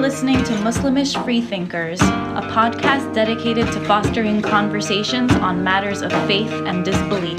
listening to Muslimish Freethinkers, a podcast dedicated to fostering conversations on matters of faith and disbelief.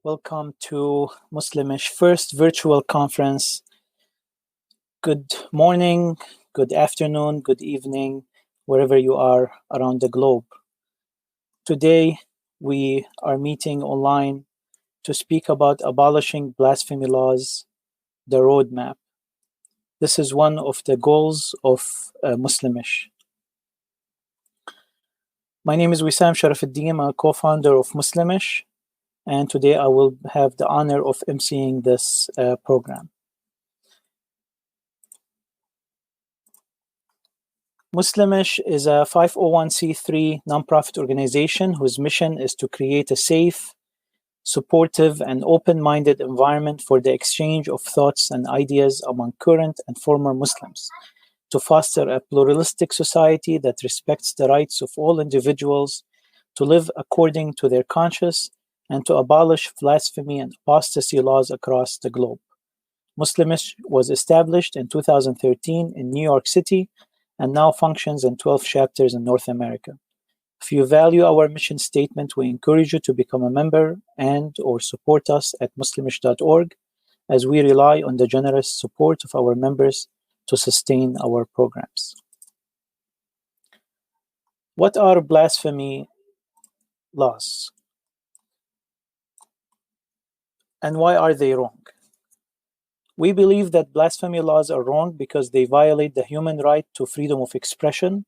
Welcome to Muslimish first virtual conference. Good morning, good afternoon, good evening, wherever you are around the globe. Today, we are meeting online to speak about abolishing blasphemy laws, the roadmap. This is one of the goals of Muslimish. My name is Wissam Sharafuddin. I'm a co-founder of Muslimish. And today I will have the honor of emceeing this program. Muslimish is a 501c3 nonprofit organization whose mission is to create a safe, supportive, and open-minded environment for the exchange of thoughts and ideas among current and former Muslims, to foster a pluralistic society that respects the rights of all individuals to live according to their conscience, and to abolish blasphemy and apostasy laws across the globe. Muslimish was established in 2013 in New York City and now functions in 12 chapters in North America. If you value our mission statement, we encourage you to become a member and/or support us at muslimish.org, as we rely on the generous support of our members to sustain our programs. What are blasphemy laws? And why are they wrong? We believe that blasphemy laws are wrong because they violate the human right to freedom of expression.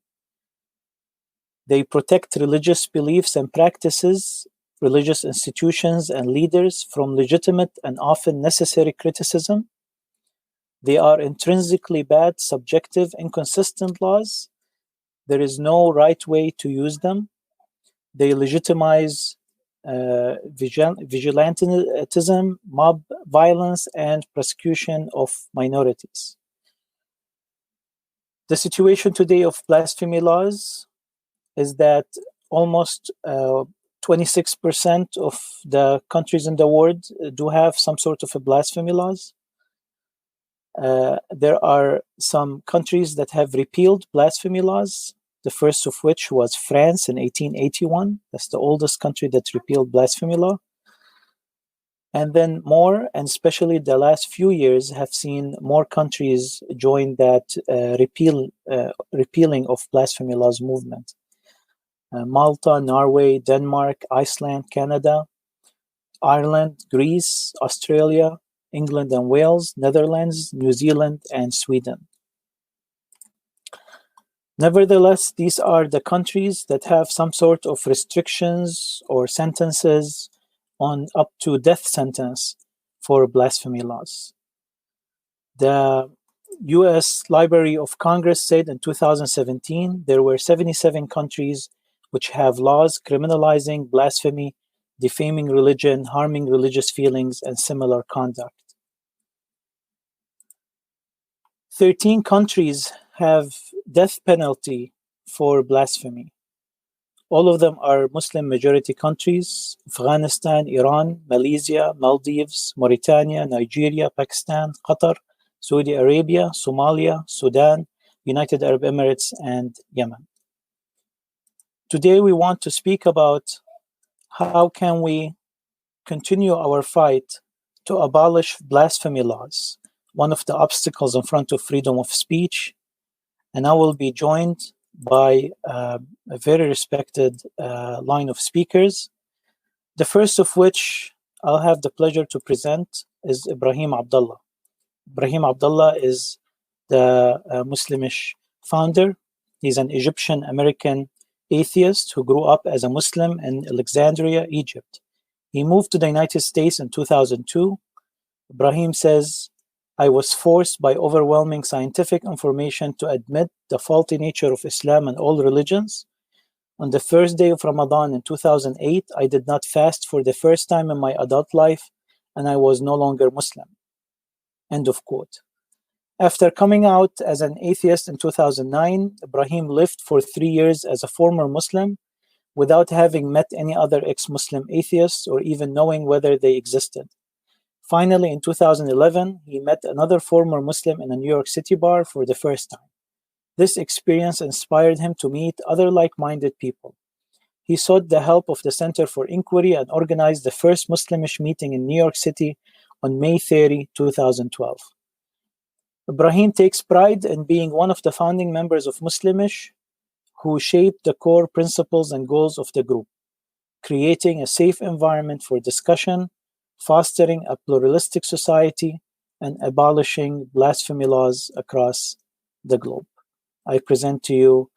They protect religious beliefs and practices, religious institutions and leaders from legitimate and often necessary criticism. They are intrinsically bad, subjective, inconsistent laws. There is no right way to use them. They legitimize vigilantism, mob violence, and persecution of minorities. The situation today of blasphemy laws is that almost 26% of the countries in the world do have some sort of a blasphemy laws. There are some countries that have repealed blasphemy laws, the first of which was France in 1881. That's the oldest country that repealed blasphemy law. And then more, and especially the last few years, have seen more countries join that repealing of blasphemy laws movement. Malta, Norway, Denmark, Iceland, Canada, Ireland, Greece, Australia, England and Wales, Netherlands, New Zealand, and Sweden. Nevertheless, these are the countries that have some sort of restrictions or sentences on up to death sentence for blasphemy laws. The US Library of Congress said in 2017 there were 77 countries which have laws criminalizing blasphemy, defaming religion, harming religious feelings, and similar conduct. 13 countries have death penalty for blasphemy. All of them are Muslim majority countries: Afghanistan, Iran, Malaysia, Maldives, Mauritania, Nigeria, Pakistan, Qatar, Saudi Arabia, Somalia, Sudan, United Arab Emirates, and Yemen. Today we want to speak about how can we continue our fight to abolish blasphemy laws, one of the obstacles in front of freedom of speech. And I will be joined by a very respected line of speakers. The first of which I'll have the pleasure to present is Ibrahim Abdullah. Ibrahim Abdullah is the Muslimish founder. He's an Egyptian-American atheist who grew up as a Muslim in Alexandria, Egypt. He moved to the United States in 2002. Brahim says, I was forced by overwhelming scientific information to admit the faulty nature of Islam and all religions. On the first day of Ramadan in 2008, I did not fast for the first time in my adult life, and I was no longer Muslim. End of quote. After coming out as an atheist in 2009, Ibrahim lived for 3 years as a former Muslim without having met any other ex-Muslim atheists or even knowing whether they existed. Finally, in 2011, he met another former Muslim in a New York City bar for the first time. This experience inspired him to meet other like-minded people. He sought the help of the Center for Inquiry and organized the first Muslimish meeting in New York City on May 30, 2012. Ibrahim takes pride in being one of the founding members of Muslimish who shaped the core principles and goals of the group, creating a safe environment for discussion, fostering a pluralistic society, and abolishing blasphemy laws across the globe. I present to you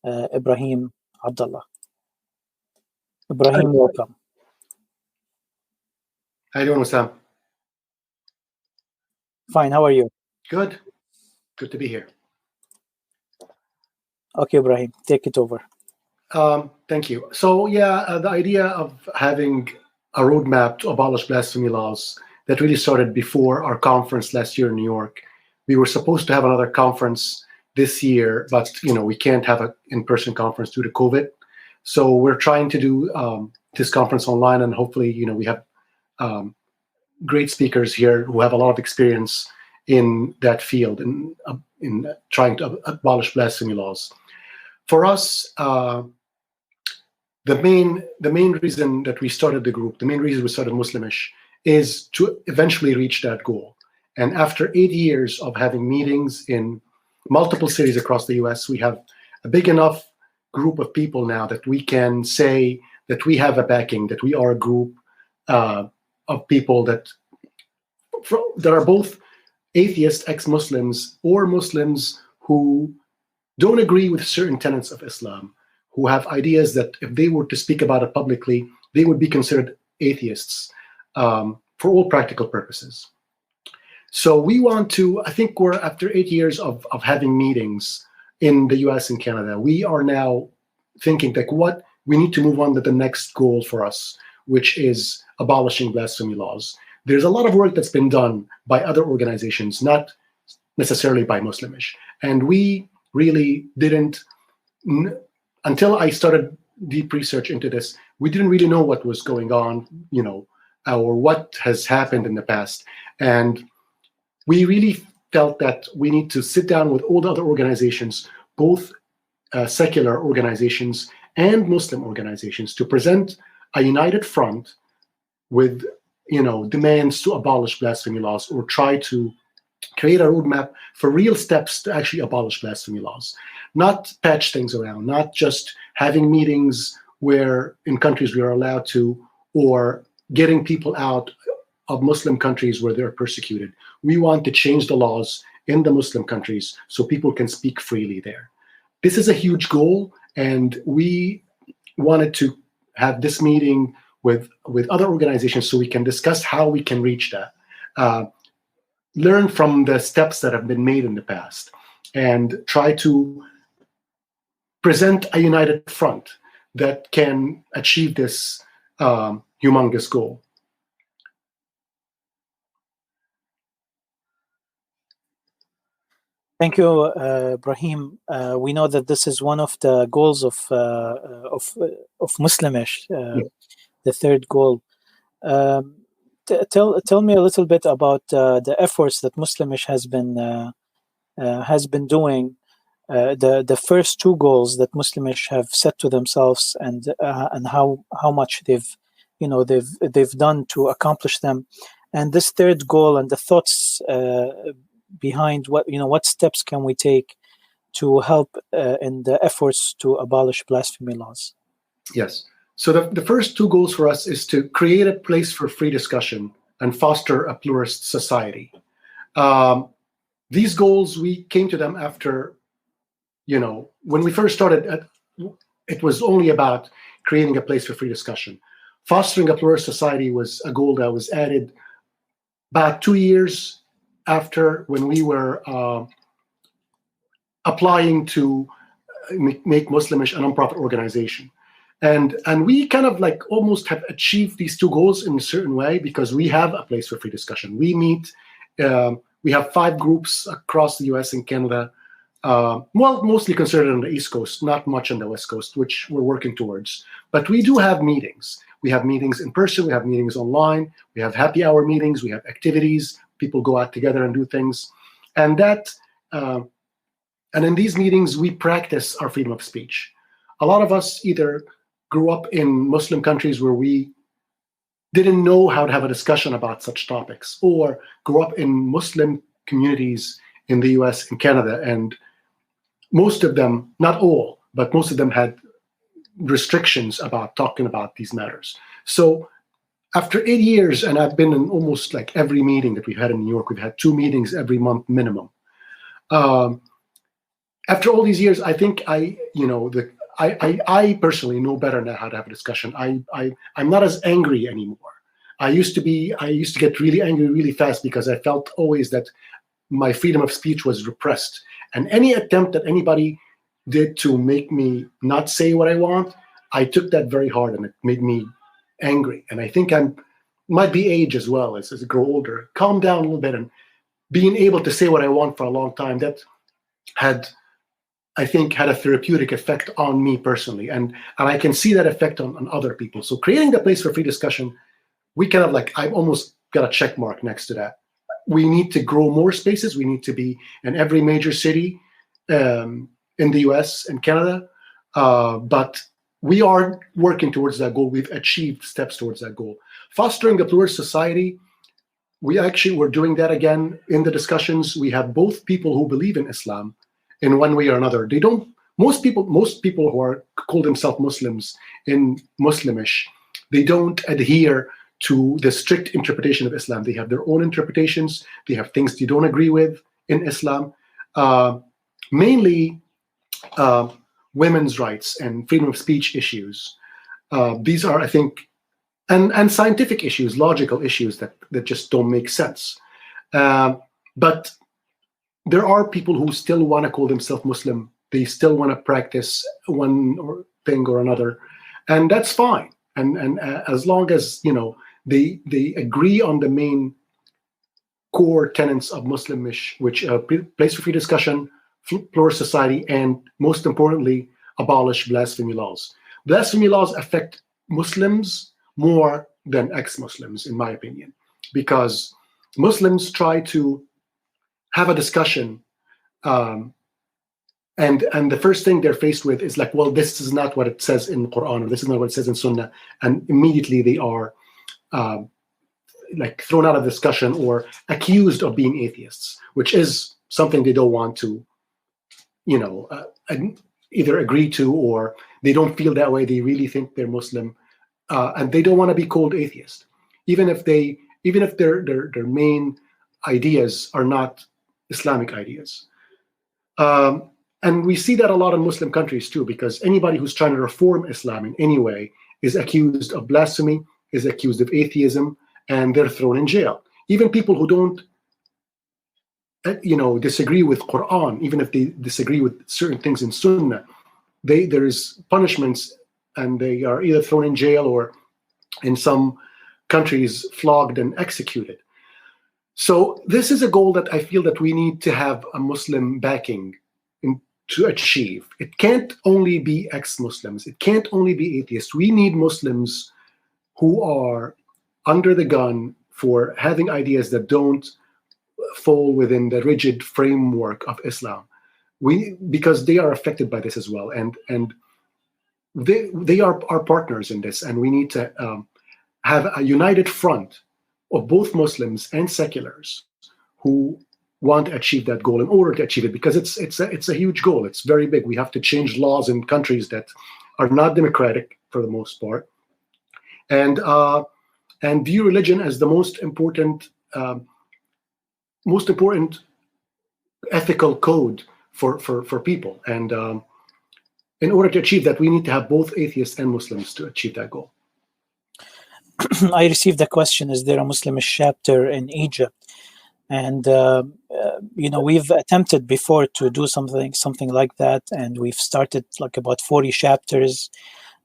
Ibrahim Abdullah. Ibrahim, welcome. How you doing, Wissam? Fine, how are you? Good. Good to be here. Okay, Ibrahim, take it over. Thank you. So, the idea of having a roadmap to abolish blasphemy laws that really started before our conference last year in New York. We were supposed to have another conference this year, but we can't have an in-person conference due to COVID. So we're trying to do this conference online, and hopefully, we have great speakers here who have a lot of experience in that field in trying to abolish blasphemy laws. For us, the main reason that we started the group, the main reason we started Muslimish, is to eventually reach that goal. And after 8 years of having meetings in multiple cities across the US, we have a big enough group of people now that we can say that we have a backing, that we are a group of people that are both atheist ex-Muslims or Muslims who don't agree with certain tenets of Islam, who have ideas that if they were to speak about it publicly, they would be considered atheists for all practical purposes. So we want to, I think we're after 8 years of having meetings in the US and Canada, we are now thinking like what we need to move on to the next goal for us, which is abolishing blasphemy laws. There's a lot of work that's been done by other organizations, not necessarily by Muslimish. And we really didn't, until I started deep research into this, we didn't really know what was going on, or what has happened in the past. And we really felt that we need to sit down with all the other organizations, both secular organizations and Muslim organizations, to present a united front with demands to abolish blasphemy laws, or try to create a roadmap for real steps to actually abolish blasphemy laws. Not patch things around, not just having meetings where in countries we are allowed to, or getting people out of Muslim countries where they're persecuted. We want to change the laws in the Muslim countries so people can speak freely there. This is a huge goal, and we wanted to have this meeting with other organizations so we can discuss how we can reach that, learn from the steps that have been made in the past, and try to present a united front that can achieve this humongous goal. Thank you, Brahim. We know that this is one of the goals of Muslimish, the third goal. Tell me a little bit about the efforts that Muslimish has been doing. The first two goals that Muslimish have set to themselves, and how much they've done to accomplish them, and this third goal and the thoughts behind what steps can we take to help in the efforts to abolish blasphemy laws. Yes. So the first two goals for us is to create a place for free discussion and foster a pluralist society. These goals, we came to them after, when we first started, it was only about creating a place for free discussion. Fostering a pluralist society was a goal that was added about 2 years after, when we were applying to make Muslimish a nonprofit organization. And we kind of like almost have achieved these two goals in a certain way, because we have a place for free discussion. We meet, we have 5 groups across the US and Canada, mostly concentrated on the East Coast, not much on the West Coast, which we're working towards. But we do have meetings. We have meetings in person, we have meetings online, we have happy hour meetings, we have activities, people go out together and do things. And in these meetings, we practice our freedom of speech. A lot of us either grew up in Muslim countries where we didn't know how to have a discussion about such topics, or grew up in Muslim communities in the US and Canada, and most of them, not all, but most of them had restrictions about talking about these matters. So after 8 years, and I've been in almost like every meeting that we've had in New York, we've had 2 meetings every month minimum. After all these years, I think I personally know better now how to have a discussion. I'm not as angry anymore. I used to get really angry really fast, because I felt always that my freedom of speech was repressed. And any attempt that anybody did to make me not say what I want, I took that very hard, and it made me angry. And I think might be age as well, as I grow older, calm down a little bit, and being able to say what I want for a long time, that I think had a therapeutic effect on me personally. And I can see that effect on other people. So creating the place for free discussion, we kind of like, I've almost got a check mark next to that. We need to grow more spaces. We need to be in every major city in the US and Canada. But we are working towards that goal. We've achieved steps towards that goal. Fostering a pluralist society, we're doing that again in the discussions. We have both people who believe in Islam in one way or another. Most people who call themselves Muslims in Muslimish, they don't adhere to the strict interpretation of Islam. They have their own interpretations. They have things they don't agree with in Islam. Mainly women's rights and freedom of speech issues. These are, I think, and scientific issues, logical issues that just don't make sense. But there are people who still want to call themselves Muslim. They still want to practice one thing or another, and that's fine. And as long as they agree on the main core tenets of Muslimish, which place for free discussion, pluralist society, and most importantly, abolish blasphemy laws. Blasphemy laws affect Muslims more than ex-Muslims, in my opinion, because Muslims try to have a discussion, and the first thing they're faced with is like, well, this is not what it says in the Quran, or this is not what it says in Sunnah, and immediately they are like thrown out of discussion or accused of being atheists, which is something they don't want to, either agree to, or they don't feel that way. They really think they're Muslim, and they don't want to be called atheist, even if their main ideas are not Islamic ideas. And we see that a lot in Muslim countries too, because anybody who's trying to reform Islam in any way is accused of blasphemy, is accused of atheism, and they're thrown in jail. Even people who don't, disagree with Quran, even if they disagree with certain things in Sunnah, there's punishments, and they are either thrown in jail or, in some countries, flogged and executed. So this is a goal that I feel that we need to have a Muslim backing to achieve. It can't only be ex-Muslims. It can't only be atheists. We need Muslims who are under the gun for having ideas that don't fall within the rigid framework of Islam. Because they are affected by this as well, and they are our partners in this, and we need to have a united front of both Muslims and seculars who want to achieve that goal in order to achieve it, because it's a huge goal. It's very big. We have to change laws in countries that are not democratic for the most part, and view religion as the most important ethical code for people. And in order to achieve that, we need to have both atheists and Muslims to achieve that goal. I received a question: is there a Muslimish chapter in Egypt? And we've attempted before to do something like that, and we've started like about 40 chapters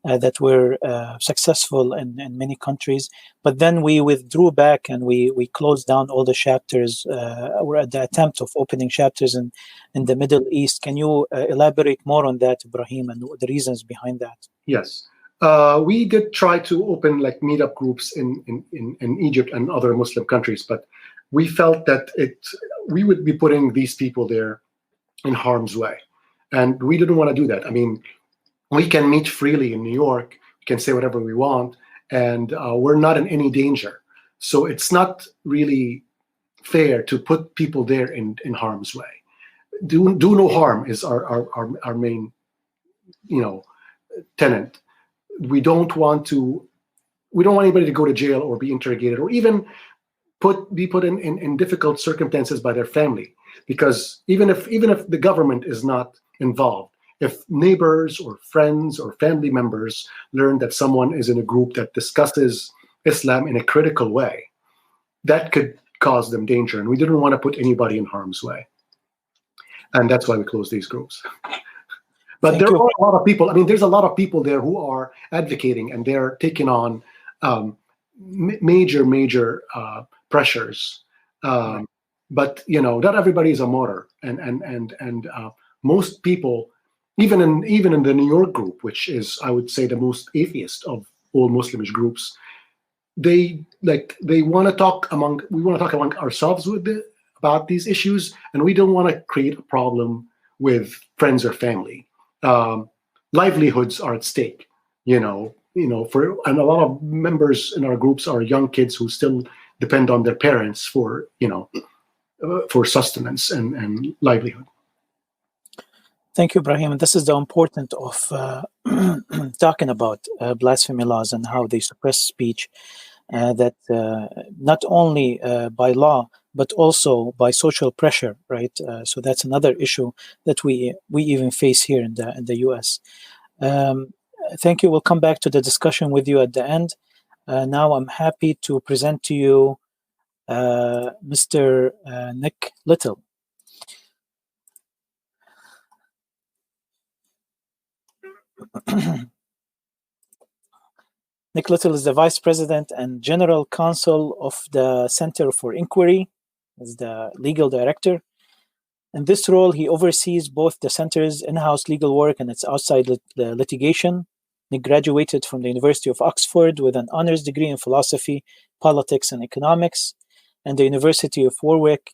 that were successful in many countries. But then we withdrew back and we closed down all the chapters. We're at the attempt of opening chapters in the Middle East. Can you elaborate more on that, Ibrahim, and the reasons behind that? Yes. We did try to open like meetup groups in Egypt and other Muslim countries, but we felt that we would be putting these people there in harm's way. And we didn't want to do that. I mean, we can meet freely in New York, we can say whatever we want, and we're not in any danger. So it's not really fair to put people there in harm's way. Do no harm is our main, tenet. We don't want anybody to go to jail or be interrogated or even be put in difficult circumstances by their family. Because even if the government is not involved, if neighbors or friends or family members learn that someone is in a group that discusses Islam in a critical way, that could cause them danger. And we didn't want to put anybody in harm's way. And that's why we closed these groups. But there are a lot of people. I mean, there's a lot of people there who are advocating, and they're taking on major pressures. But not everybody is a martyr, and most people, even in the New York group, which is, I would say, the most atheist of all Muslimish groups, we want to talk among ourselves about these issues, and we don't want to create a problem with friends or family. Livelihoods are at stake, and a lot of members in our groups are young kids who still depend on their parents for sustenance and livelihood. Thank you, Brahim. This is the importance of talking about blasphemy laws and how they suppress speech, that not only by law, but also by social pressure, right? So that's another issue that we even face here in the U.S. Thank you. We'll come back to the discussion with you at the end. Now I'm happy to present to you Mr. Nick Little. Nick Little is the Vice President and General Counsel of the Center for Inquiry, as the Legal Director. In this role, he oversees both the Center's in-house legal work and its outside litigation. Nick graduated from the University of Oxford with an honors degree in philosophy, politics, and economics, and the University of Warwick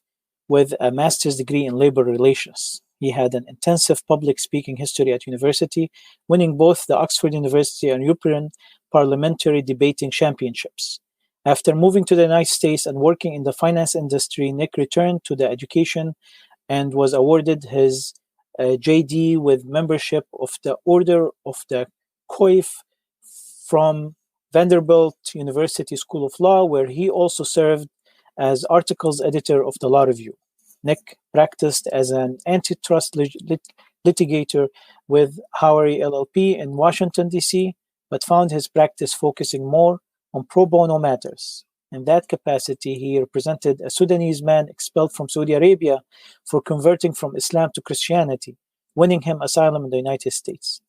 with a master's degree in labor relations. He had an intensive public speaking history at university, winning both the Oxford University and European Parliamentary Debating Championships. After moving to the United States and working in the finance industry, Nick returned to the education and was awarded his JD with membership of the Order of the Coif from Vanderbilt University School of Law, where he also served as articles editor of the Law Review. Nick practiced as an antitrust litigator with Howery LLP in Washington, D.C., but found his practice focusing more on pro bono matters. In that capacity, he represented a Sudanese man expelled from Saudi Arabia for converting from Islam to Christianity, winning him asylum in the United States.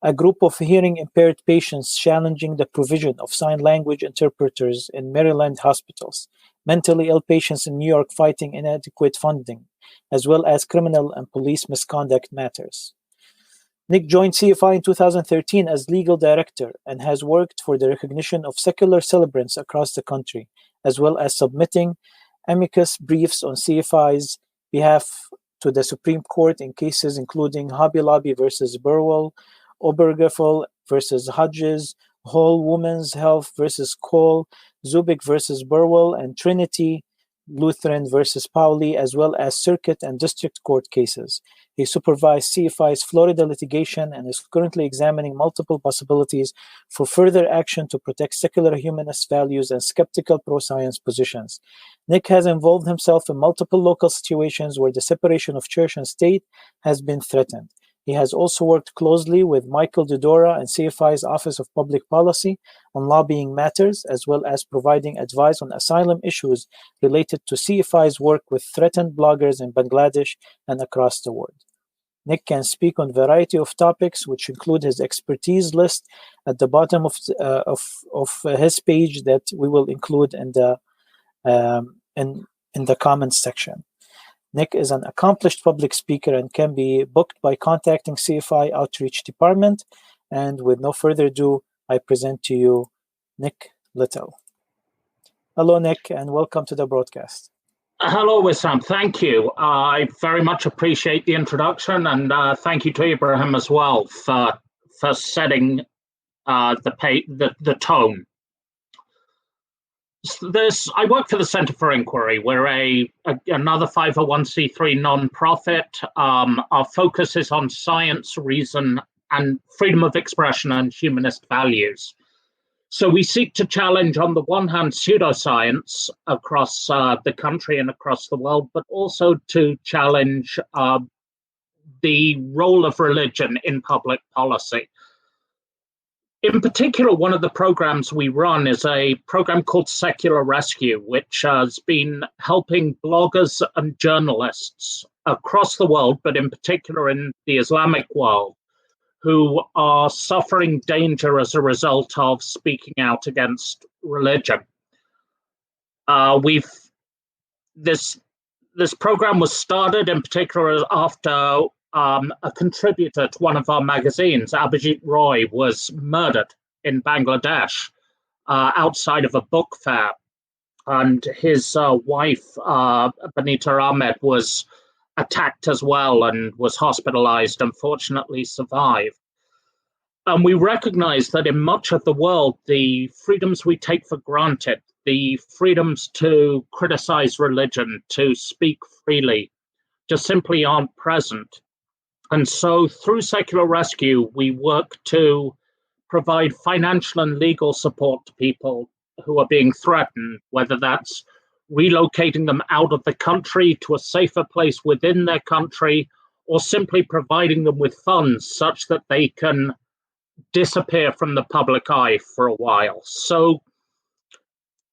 A group of hearing-impaired patients challenging the provision of sign language interpreters in Maryland hospitals, mentally ill patients in New York fighting inadequate funding, as well as criminal and police misconduct matters. Nick joined CFI in 2013 as legal director and has worked for the recognition of secular celebrants across the country, as well as submitting amicus briefs on CFI's behalf to the Supreme Court in cases including Hobby Lobby versus Burwell, Obergefell versus Hodges, Whole Women's Health versus Cole, Zubik versus Burwell, and Trinity Lutheran versus Pauli, as well as circuit and district court cases. He supervised CFI's Florida litigation and is currently examining multiple possibilities for further action to protect secular humanist values and skeptical pro-science positions. Nick has involved himself in multiple local situations where the separation of church and state has been threatened. He has also worked closely with Michael Dodora and CFI's Office of Public Policy on lobbying matters, as well as providing advice on asylum issues related to CFI's work with threatened bloggers in Bangladesh and across the world. Nick can speak on a variety of topics, which include his expertise list at the bottom of his page that we will include in the comments section. Nick is an accomplished public speaker and can be booked by contacting CFI Outreach Department. And with no further ado, I present to you Nick Little. Hello, Nick, and welcome to the broadcast. Hello, Wissam. Thank you. I very much appreciate the introduction, and thank you to Ibrahim as well for setting the tone. I work for the Center for Inquiry. We're another 501c3 nonprofit. Our focus is on science, reason, and freedom of expression and humanist values. So we seek to challenge, on the one hand, pseudoscience across the country and across the world, but also to challenge the role of religion in public policy. In particular, one of the programs we run is a program called Secular Rescue, which has been helping bloggers and journalists across the world, but in particular in the Islamic world, who are suffering danger as a result of speaking out against religion. This program was started in particular after a contributor to one of our magazines, Abhijit Roy, was murdered in Bangladesh outside of a book fair. And his wife, Banita Ahmed, was attacked as well and was hospitalized and fortunately survived. And we recognize that in much of the world, the freedoms we take for granted, the freedoms to criticize religion, to speak freely, just simply aren't present. And so through Secular Rescue, we work to provide financial and legal support to people who are being threatened, whether that's relocating them out of the country to a safer place within their country, or simply providing them with funds such that they can disappear from the public eye for a while. So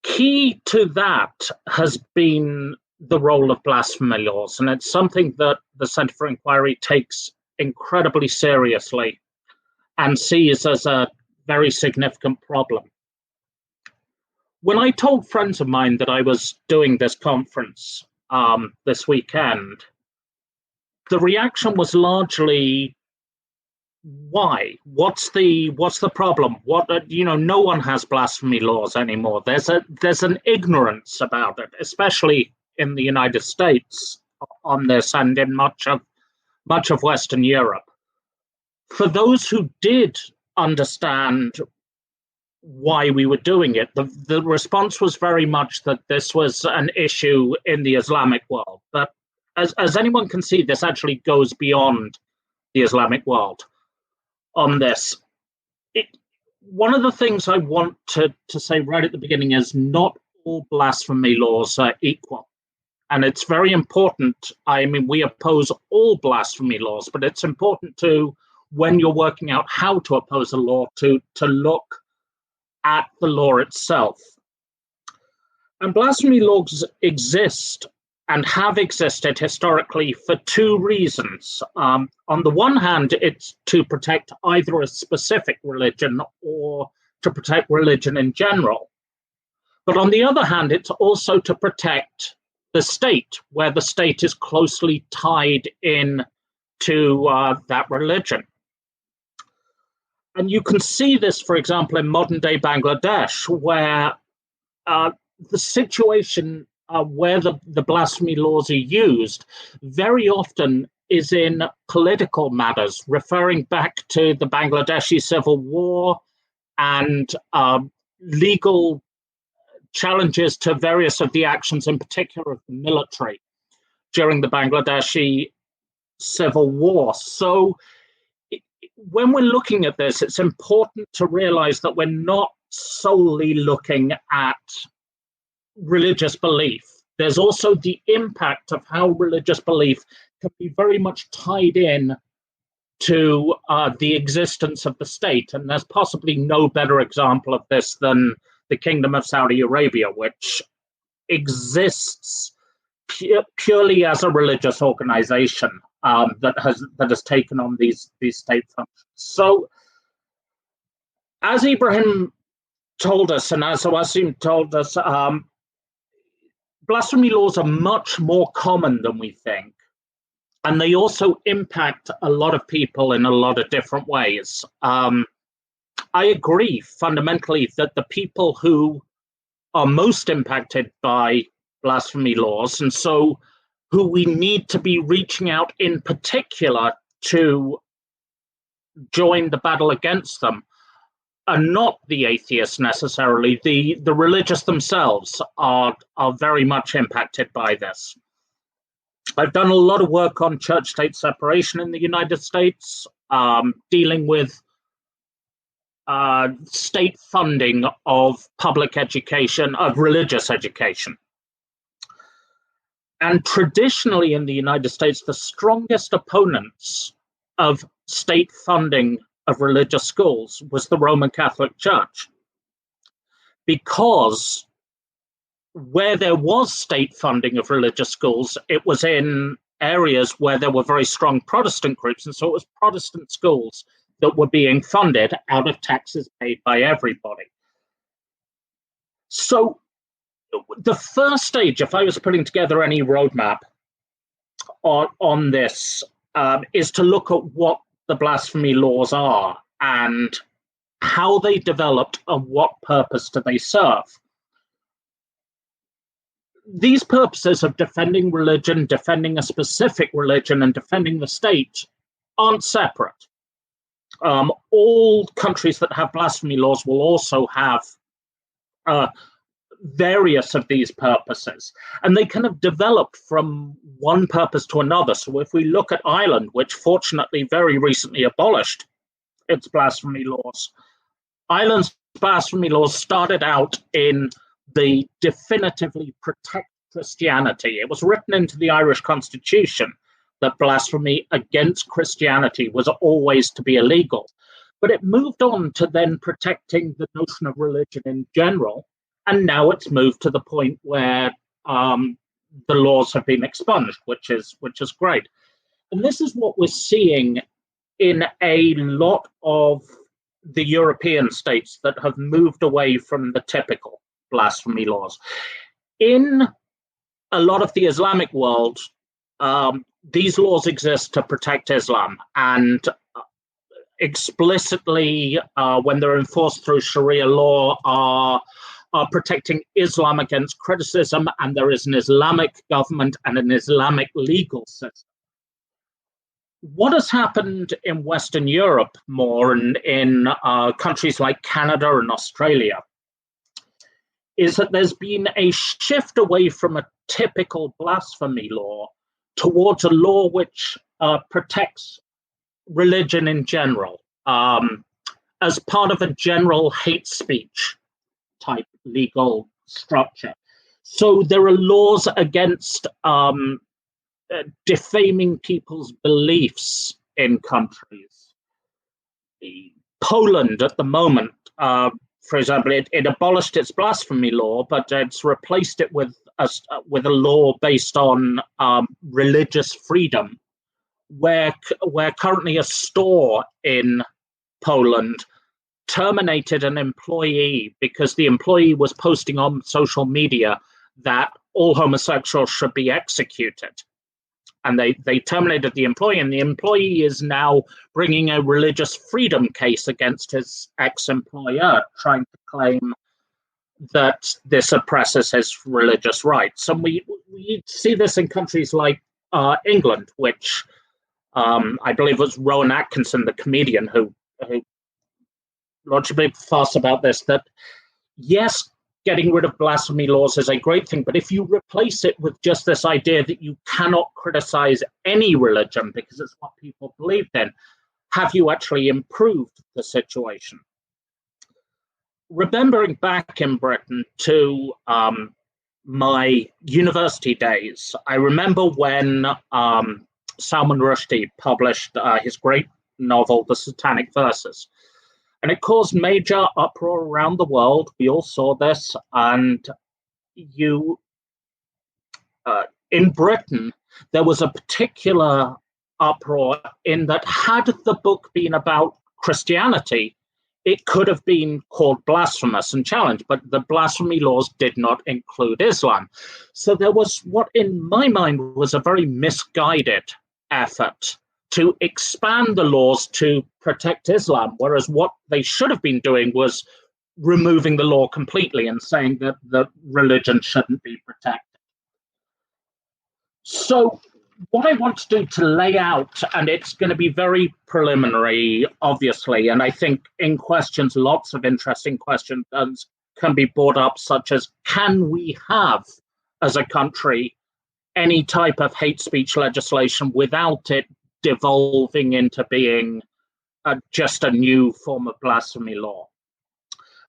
key to that has been the role of blasphemy laws, and it's something that the Center for Inquiry takes incredibly seriously and sees as a very significant problem. When I told friends of mine that I was doing this conference this weekend, the reaction was largely, why? What's the problem? No one has blasphemy laws anymore. There's an ignorance about it, especially in the United States on this and in much of Western Europe. For those who did understand why we were doing it, the response was very much that this was an issue in the Islamic world. But as anyone can see, this actually goes beyond the Islamic world on this. One of the things I want to say right at the beginning is not all blasphemy laws are equal. And it's very important. I mean, we oppose all blasphemy laws, but it's important to, when you're working out how to oppose a law, to look at the law itself. And blasphemy laws exist and have existed historically for two reasons. On the one hand, it's to protect either a specific religion or to protect religion in general. But on the other hand, it's also to protect the state, where the state is closely tied in to that religion. And you can see this, for example, in modern-day Bangladesh, where the situation where the blasphemy laws are used very often is in political matters, referring back to the Bangladeshi civil war and legal challenges to various of the actions, in particular of the military, during the Bangladeshi civil war. So when we're looking at this, it's important to realize that we're not solely looking at religious belief. There's also the impact of how religious belief can be very much tied in to the existence of the state. And there's possibly no better example of this than the Kingdom of Saudi Arabia, which exists purely as a religious organization that has taken on these state functions. So, as Ibrahim told us, and as Wasim told us, blasphemy laws are much more common than we think. And they also impact a lot of people in a lot of different ways. I agree fundamentally that the people who are most impacted by blasphemy laws, and so who we need to be reaching out in particular to join the battle against them, are not the atheists necessarily. The religious themselves are very much impacted by this. I've done a lot of work on church-state separation in the United States, dealing with state funding of public education, of religious education. And traditionally in the United States, the strongest opponents of state funding of religious schools was the Roman Catholic Church. Because where there was state funding of religious schools, it was in areas where there were very strong Protestant groups. And so it was Protestant schools that were being funded out of taxes paid by everybody. So the first stage, if I was putting together any roadmap on this, is to look at what the blasphemy laws are and how they developed and what purpose do they serve. These purposes of defending religion, defending a specific religion, and defending the state aren't separate. All countries that have blasphemy laws will also have various of these purposes, and they kind of develop from one purpose to another. So if we look at Ireland, which fortunately very recently abolished its blasphemy laws, Ireland's blasphemy laws started out in the definitively protect Christianity. It was written into the Irish Constitution that blasphemy against Christianity was always to be illegal. But it moved on to then protecting the notion of religion in general, and now it's moved to the point where the laws have been expunged, which is great. And this is what we're seeing in a lot of the European states that have moved away from the typical blasphemy laws. In a lot of the Islamic world, these laws exist to protect Islam, and explicitly, when they're enforced through Sharia law, are protecting Islam against criticism, and there is an Islamic government and an Islamic legal system. What has happened in Western Europe more, and in countries like Canada and Australia, is that there's been a shift away from a typical blasphemy law towards a law which protects religion in general, as part of a general hate speech type legal structure. So there are laws against defaming people's beliefs in countries. Poland at the moment, for example, it abolished its blasphemy law, but it's replaced it with a law based on religious freedom, where currently a store in Poland terminated an employee because the employee was posting on social media that all homosexuals should be executed. And they terminated the employee, and the employee is now bringing a religious freedom case against his ex-employer, trying to claim that this oppresses his religious rights. And we see this in countries like England, which I believe it was Rowan Atkinson, the comedian, who launched a big fuss about this, that yes, getting rid of blasphemy laws is a great thing, but if you replace it with just this idea that you cannot criticize any religion because it's what people believe in, have you actually improved the situation? Remembering back in Britain to my university days, I remember when Salman Rushdie published his great novel, The Satanic Verses. And it caused major uproar around the world. We all saw this. And in Britain, there was a particular uproar in that had the book been about Christianity, it could have been called blasphemous and challenged, but the blasphemy laws did not include Islam. So there was what in my mind was a very misguided effort to expand the laws to protect Islam, whereas what they should have been doing was removing the law completely and saying that the religion shouldn't be protected. So what I want to do to lay out, and it's going to be very preliminary, obviously, and I think in questions, lots of interesting questions can be brought up, such as, can we have, as a country, any type of hate speech legislation without it devolving into being just a new form of blasphemy law?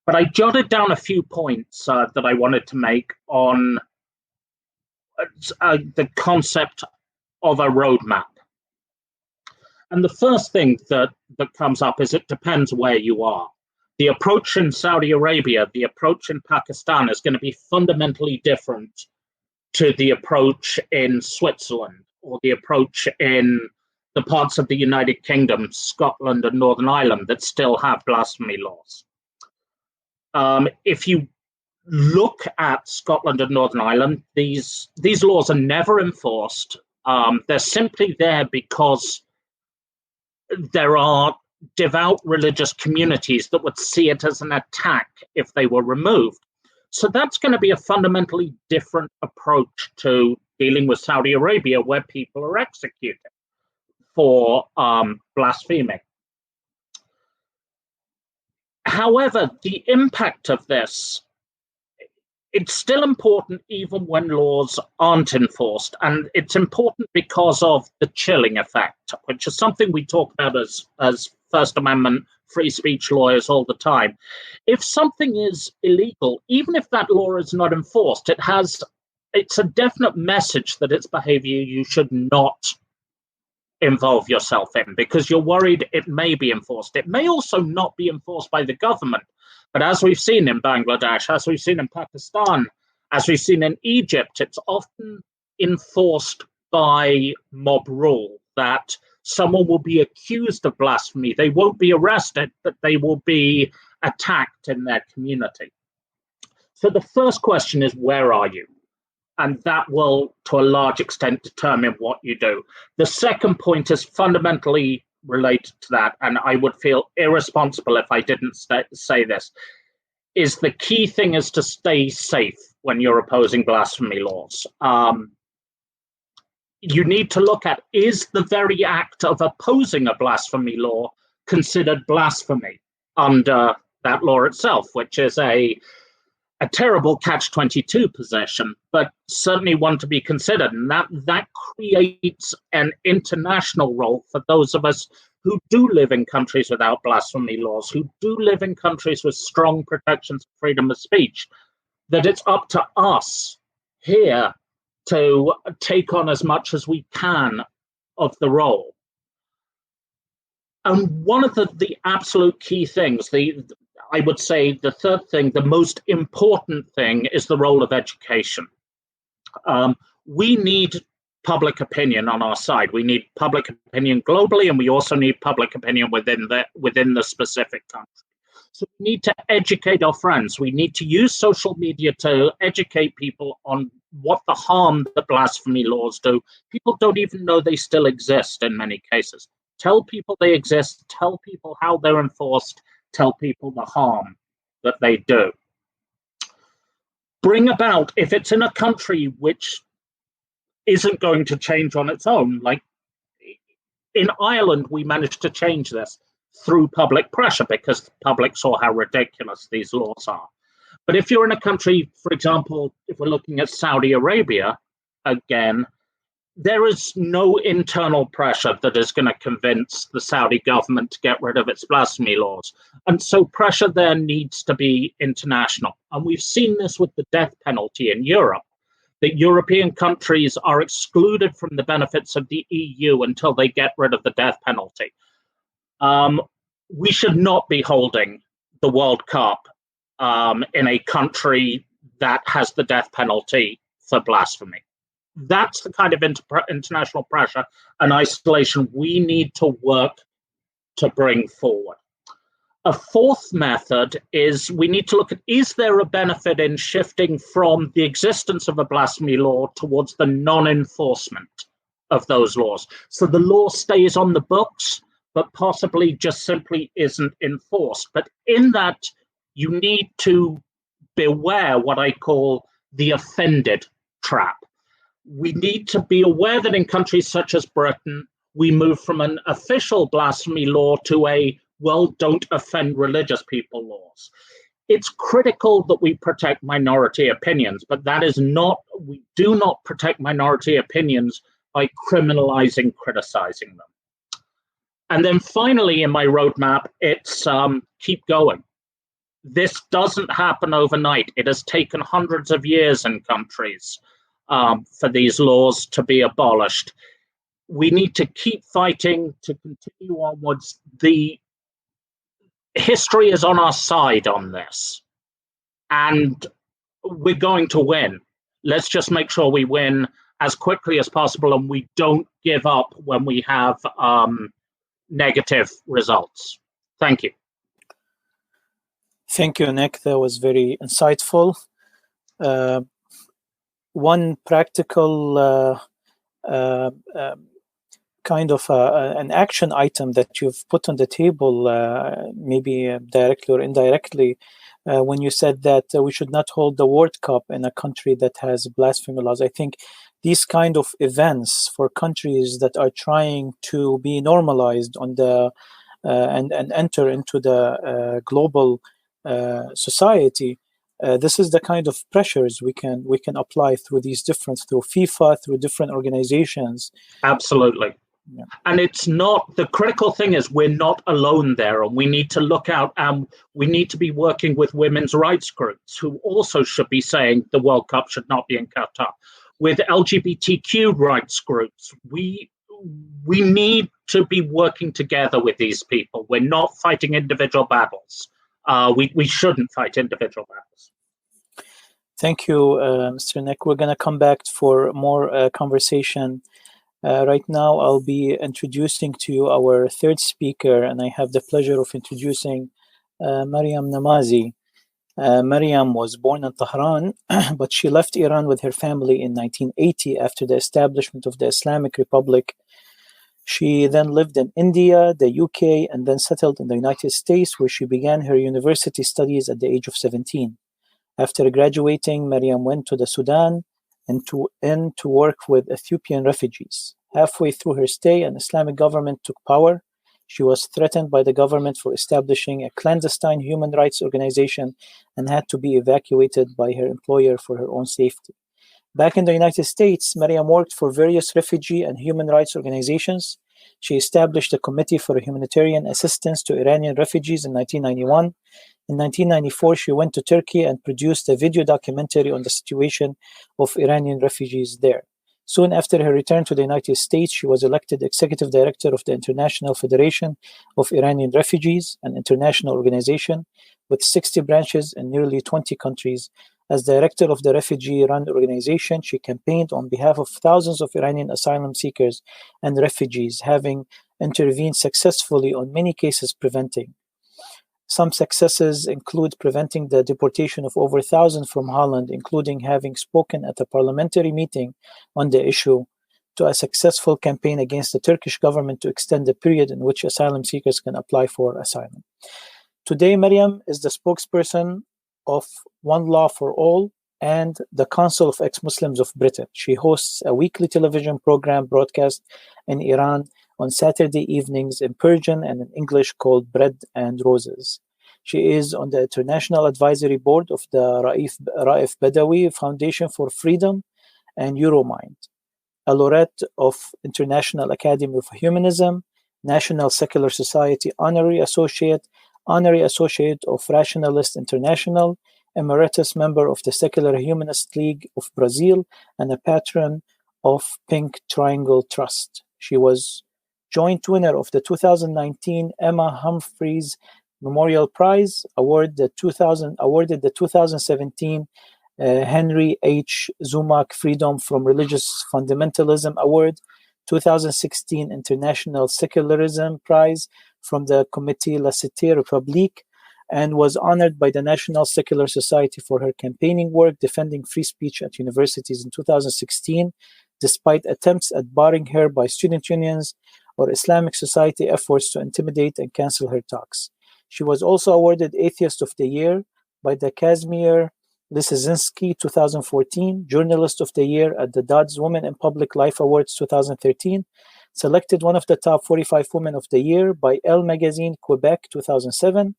But I jotted down a few points that I wanted to make on the concept of a roadmap. And the first thing that comes up is it depends where you are. The approach in Saudi Arabia, the approach in Pakistan is going to be fundamentally different to the approach in Switzerland or the approach in the parts of the United Kingdom, Scotland and Northern Ireland that still have blasphemy laws. If you look at Scotland and Northern Ireland, these laws are never enforced. They're simply there because there are devout religious communities that would see it as an attack if they were removed. So that's going to be a fundamentally different approach to dealing with Saudi Arabia, where people are executed for blaspheming. However, the impact of this, it's still important even when laws aren't enforced. And it's important because of the chilling effect, which is something we talk about as First Amendment free speech lawyers all the time. If something is illegal, even if that law is not enforced, it's a definite message that it's behavior you should not involve yourself in, because you're worried it may be enforced. It may also not be enforced by the government. But as we've seen in Bangladesh, as we've seen in Pakistan, as we've seen in Egypt, it's often enforced by mob rule, that someone will be accused of blasphemy. They won't be arrested, but they will be attacked in their community. So the first question is, where are you? And that will, to a large extent, determine what you do. The second point is fundamentally related to that, and I would feel irresponsible if I didn't say this, is the key thing is to stay safe when you're opposing blasphemy laws. You need to look at, is the very act of opposing a blasphemy law considered blasphemy under that law itself, which is a terrible catch-22 position, but certainly one to be considered. And that creates an international role for those of us who do live in countries without blasphemy laws, who do live in countries with strong protections of freedom of speech, that it's up to us here to take on as much as we can of the role. And one of the absolute key things, I would say the third thing, the most important thing, is the role of education. We need public opinion on our side. We need public opinion globally, and we also need public opinion within the specific country. So we need to educate our friends. We need to use social media to educate people on what the harm that blasphemy laws do. People don't even know they still exist in many cases. Tell people they exist, tell people how they're enforced, tell people the harm that they do. Bring about, if it's in a country which isn't going to change on its own, like in Ireland, we managed to change this through public pressure because the public saw how ridiculous these laws are. But if you're in a country, for example, if we're looking at Saudi Arabia, again, there is no internal pressure that is going to convince the Saudi government to get rid of its blasphemy laws. And so pressure there needs to be international. And we've seen this with the death penalty in Europe, that European countries are excluded from the benefits of the EU until they get rid of the death penalty. We should not be holding the World Cup in a country that has the death penalty for blasphemy. That's the kind of international pressure and isolation we need to work to bring forward. A fourth method is we need to look at, is there a benefit in shifting from the existence of a blasphemy law towards the non-enforcement of those laws? So the law stays on the books, but possibly just simply isn't enforced. But in that, you need to beware what I call the offended trap. We need to be aware that in countries such as Britain, we move from an official blasphemy law to a, well, don't offend religious people laws. It's critical that we protect minority opinions, but that is not, we do not protect minority opinions by criminalizing, criticizing them. And then finally, in my roadmap, it's keep going. This doesn't happen overnight. It has taken hundreds of years in countries for these laws to be abolished. We need to keep fighting to continue onwards. The history is on our side on this, and we're going to win. Let's just make sure we win as quickly as possible, and we don't give up when we have negative results. Thank you. Thank you, Nick. That was very insightful. One practical kind of an action item that you've put on the table, maybe directly or indirectly, when you said that we should not hold the World Cup in a country that has blasphemy laws. I think these kind of events for countries that are trying to be normalized on the and enter into the global society, this is the kind of pressures we can apply through through FIFA, through different organizations. Absolutely. Yeah. And it's not, the critical thing is we're not alone there, and we need to look out, and we need to be working with women's rights groups who also should be saying the World Cup should not be in Qatar. With LGBTQ rights groups, we need to be working together with these people. We're not fighting individual battles. We shouldn't fight individual battles. Thank you, Mr. Nick. We're going to come back for more conversation. Right now, I'll be introducing to you our third speaker, and I have the pleasure of introducing Maryam Namazi. Maryam was born in Tehran, but she left Iran with her family in 1980 after the establishment of the Islamic Republic. She then lived in India, the UK, and then settled in the United States, where she began her university studies at the age of 17. After graduating, Maryam went to the Sudan and to work with Ethiopian refugees. Halfway through her stay, an Islamic government took power. She was threatened by the government for establishing a clandestine human rights organization and had to be evacuated by her employer for her own safety. Back in the United States, Maryam worked for various refugee and human rights organizations. She established a committee for humanitarian assistance to Iranian refugees in 1991. In 1994, she went to Turkey and produced a video documentary on the situation of Iranian refugees there. Soon after her return to the United States, she was elected executive director of the International Federation of Iranian Refugees, an international organization with 60 branches in nearly 20 countries. As director of the refugee-run organization, she campaigned on behalf of thousands of Iranian asylum seekers and refugees, having intervened successfully on many cases preventing. Some successes include preventing the deportation of over 1,000 from Holland, including having spoken at a parliamentary meeting on the issue, to a successful campaign against the Turkish government to extend the period in which asylum seekers can apply for asylum. Today, Maryam is the spokesperson of One Law for All and the Council of Ex-Muslims of Britain. She hosts a weekly television program broadcast in Iran on Saturday evenings in Persian and in English called Bread and Roses. She is on the International Advisory Board of the Raif Badawi Foundation for Freedom and Euromind, a laureate of International Academy of Humanism, National Secular Society Honorary Associate of Rationalist International, Emeritus Member of the Secular Humanist League of Brazil, and a patron of Pink Triangle Trust. She was joint winner of the 2019 Emma Humphreys Memorial Prize, awarded the 2017 Henry H. Zumak Freedom from Religious Fundamentalism Award, 2016 International Secularism Prize from the Comité La Cité République, and was honored by the National Secular Society for her campaigning work defending free speech at universities in 2016, despite attempts at barring her by student unions or Islamic Society efforts to intimidate and cancel her talks. She was also awarded Atheist of the Year by the Kazimir Lisinski 2014, Journalist of the Year at the Dodds Women in Public Life Awards 2013, selected one of the top 45 women of the year by Elle Magazine Quebec 2007,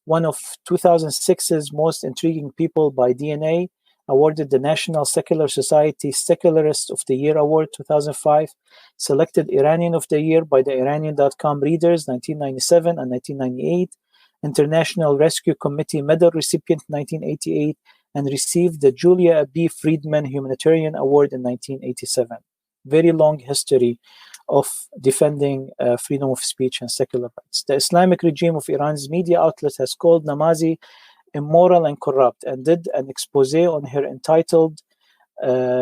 one of 2006's most intriguing people by DNA, awarded the National Secular Society Secularist of the Year Award 2005, selected Iranian of the Year by the Iranian.com Readers 1997 and 1998, International Rescue Committee Medal recipient 1988, and received the Julia B. Friedman Humanitarian Award in 1987. Very long history of defending freedom of speech and secular rights. The Islamic regime of Iran's media outlet has called Namazi immoral and corrupt, and did an expose on her entitled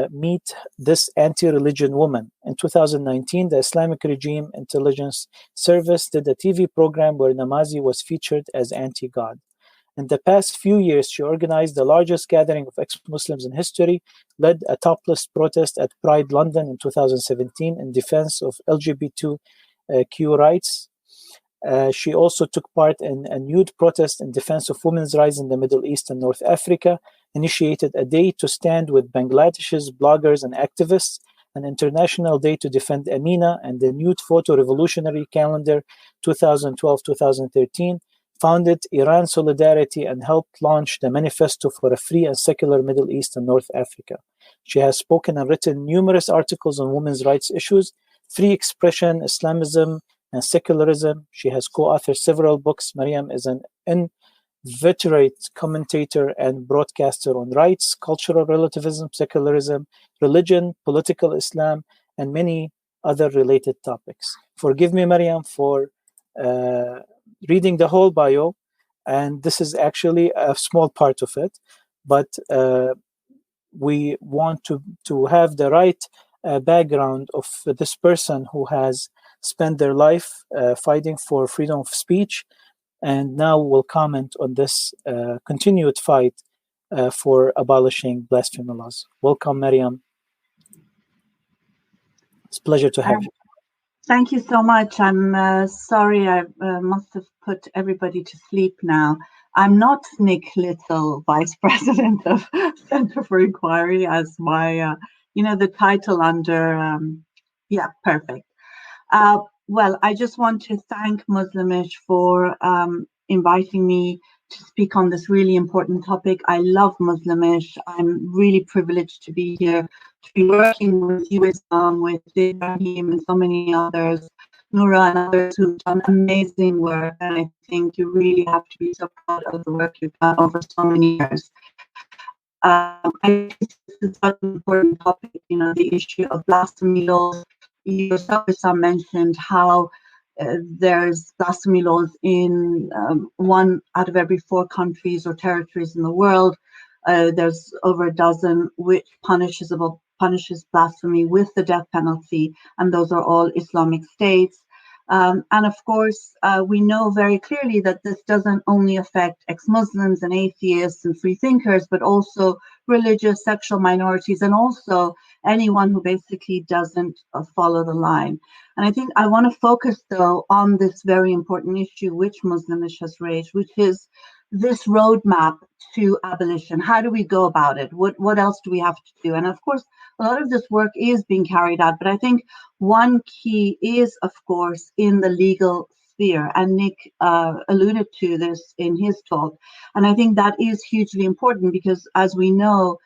Meet This Anti-Religion Woman. In 2019, the Islamic Regime Intelligence Service did a TV program where Namazi was featured as anti-God. In the past few years, she organized the largest gathering of ex-Muslims in history, led a topless protest at Pride London in 2017 in defense of LGBTQ rights. She also took part in a nude protest in defense of women's rights in the Middle East and North Africa, initiated a day to stand with Bangladesh's bloggers and activists, an international day to defend Amina, and the Nude Photo Revolutionary Calendar 2012-2013, founded Iran Solidarity, and helped launch the Manifesto for a Free and Secular Middle East and North Africa. She has spoken and written numerous articles on women's rights issues, free expression, Islamism, and secularism. She has co-authored several books. Maryam is an inveterate commentator and broadcaster on rights, cultural relativism, secularism, religion, political Islam, and many other related topics. Forgive me, Maryam, for reading the whole bio, and this is actually a small part of it, but we want to have the right background of this person who has spent their life fighting for freedom of speech, and now will comment on this continued fight for abolishing blasphemy laws. Welcome, Maryam. It's a pleasure to have you. Thank you so much. I'm sorry I must have put everybody to sleep now. I'm not Nick Little, Vice President of Center for Inquiry, as my, the title under, perfect. Well, I just want to thank Muslimish for inviting me to speak on this really important topic. I love Muslimish. I'm really privileged to be here, to be working with you, Islam, with Ibrahim and so many others, Noura and others who've done amazing work. And I think you really have to be so proud of the work you've done over so many years. I think this is such an important topic, the issue of blasphemy laws. You yourself, Islam, mentioned how there's blasphemy laws in 1 out of every 4 countries or territories in the world. There's over a dozen which punishes blasphemy with the death penalty, and those are all Islamic states. And of course, we know very clearly that this doesn't only affect ex-Muslims and atheists and free thinkers, but also religious, sexual minorities, and also anyone who basically doesn't follow the line. And I think I want to focus, though, on this very important issue which Muslimish has raised, which is this roadmap to abolition. How do we go about it? What else do we have to do? And of course, a lot of this work is being carried out, but I think one key is, of course, in the legal sphere. And Nick alluded to this in his talk. And I think that is hugely important because, as we know,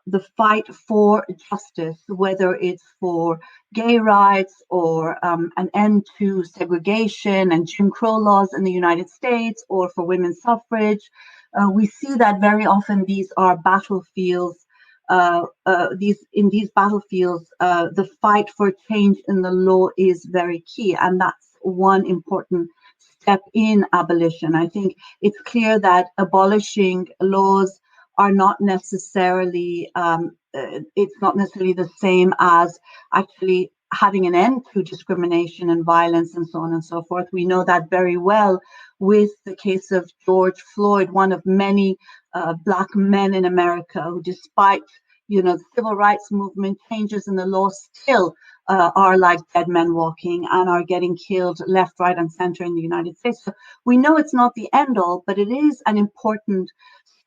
the fight for justice, whether it's for gay rights or an end to segregation and Jim Crow laws in the United States, or for women's suffrage, we see that very often these are battlefields these battlefields, the fight for change in the law is very key, and that's one important step in abolition. I think it's clear that abolishing laws are not necessarily it's not necessarily the same as actually having an end to discrimination and violence and so on and so forth. We know that very well with the case of George Floyd, one of many Black men in America who, despite the civil rights movement, changes in the law, still are like dead men walking and are getting killed left, right, and center in the United States. So we know it's not the end all, but it is an important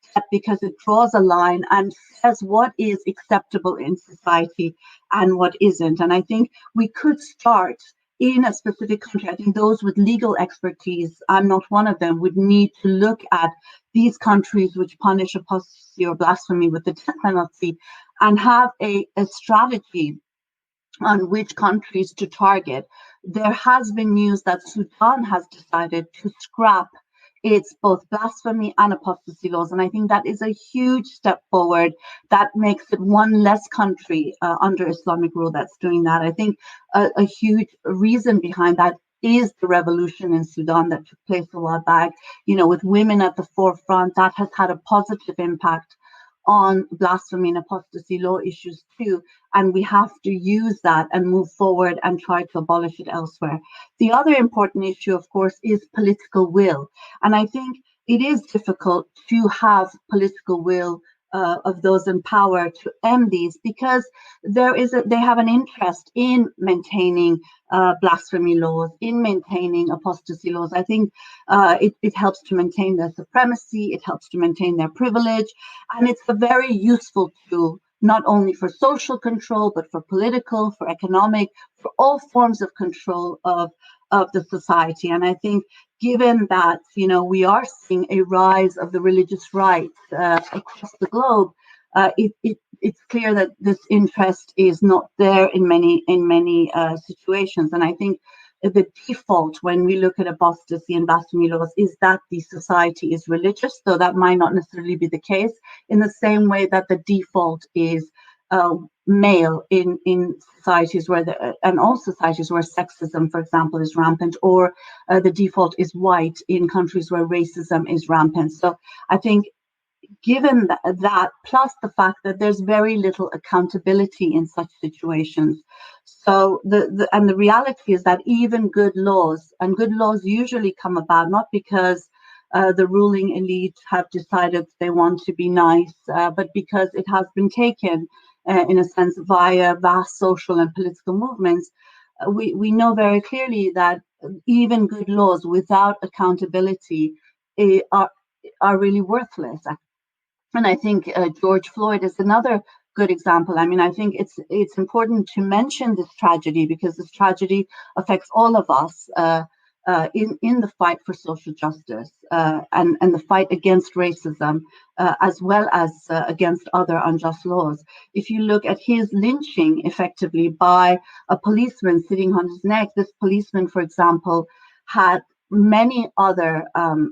step because it draws a line and says what is acceptable in society and what isn't. And I think we could start in a specific country. I think those with legal expertise, I'm not one of them, would need to look at these countries which punish apostasy or blasphemy with the death penalty and have a strategy on which countries to target. There has been news that Sudan has decided to scrap its both blasphemy and apostasy laws. And I think that is a huge step forward. That makes it one less country under Islamic rule that's doing that. I think a huge reason behind that is the revolution in Sudan that took place a while back, with women at the forefront. That has had a positive impact on blasphemy and apostasy law issues too, and we have to use that and move forward and try to abolish it elsewhere. The other important issue, of course, is political will, and I think it is difficult to have political will of those in power to end these, because they have an interest in maintaining blasphemy laws, in maintaining apostasy laws. I think it helps to maintain their supremacy, it helps to maintain their privilege, and it's a very useful tool, not only for social control, but for political, for economic, for all forms of control of the society. And I think given that, we are seeing a rise of the religious right across the globe, it's clear that this interest is not there in many situations. And I think the default when we look at apostasy and blasphemy laws is that the society is religious, though that might not necessarily be the case, in the same way that the default is male in societies and all societies where sexism, for example, is rampant, or the default is white in countries where racism is rampant. So I think given that, plus the fact that there's very little accountability in such situations. So the reality is that even good laws usually come about not because the ruling elite have decided they want to be nice, but because it has been taken in a sense via vast social and political movements. We know very clearly that even good laws without accountability are really worthless. And I think George Floyd is another good example. I mean, I think it's important to mention this tragedy because this tragedy affects all of us in the fight for social justice and the fight against racism, as well as against other unjust laws. If you look at his lynching effectively by a policeman sitting on his neck, this policeman, for example, had many other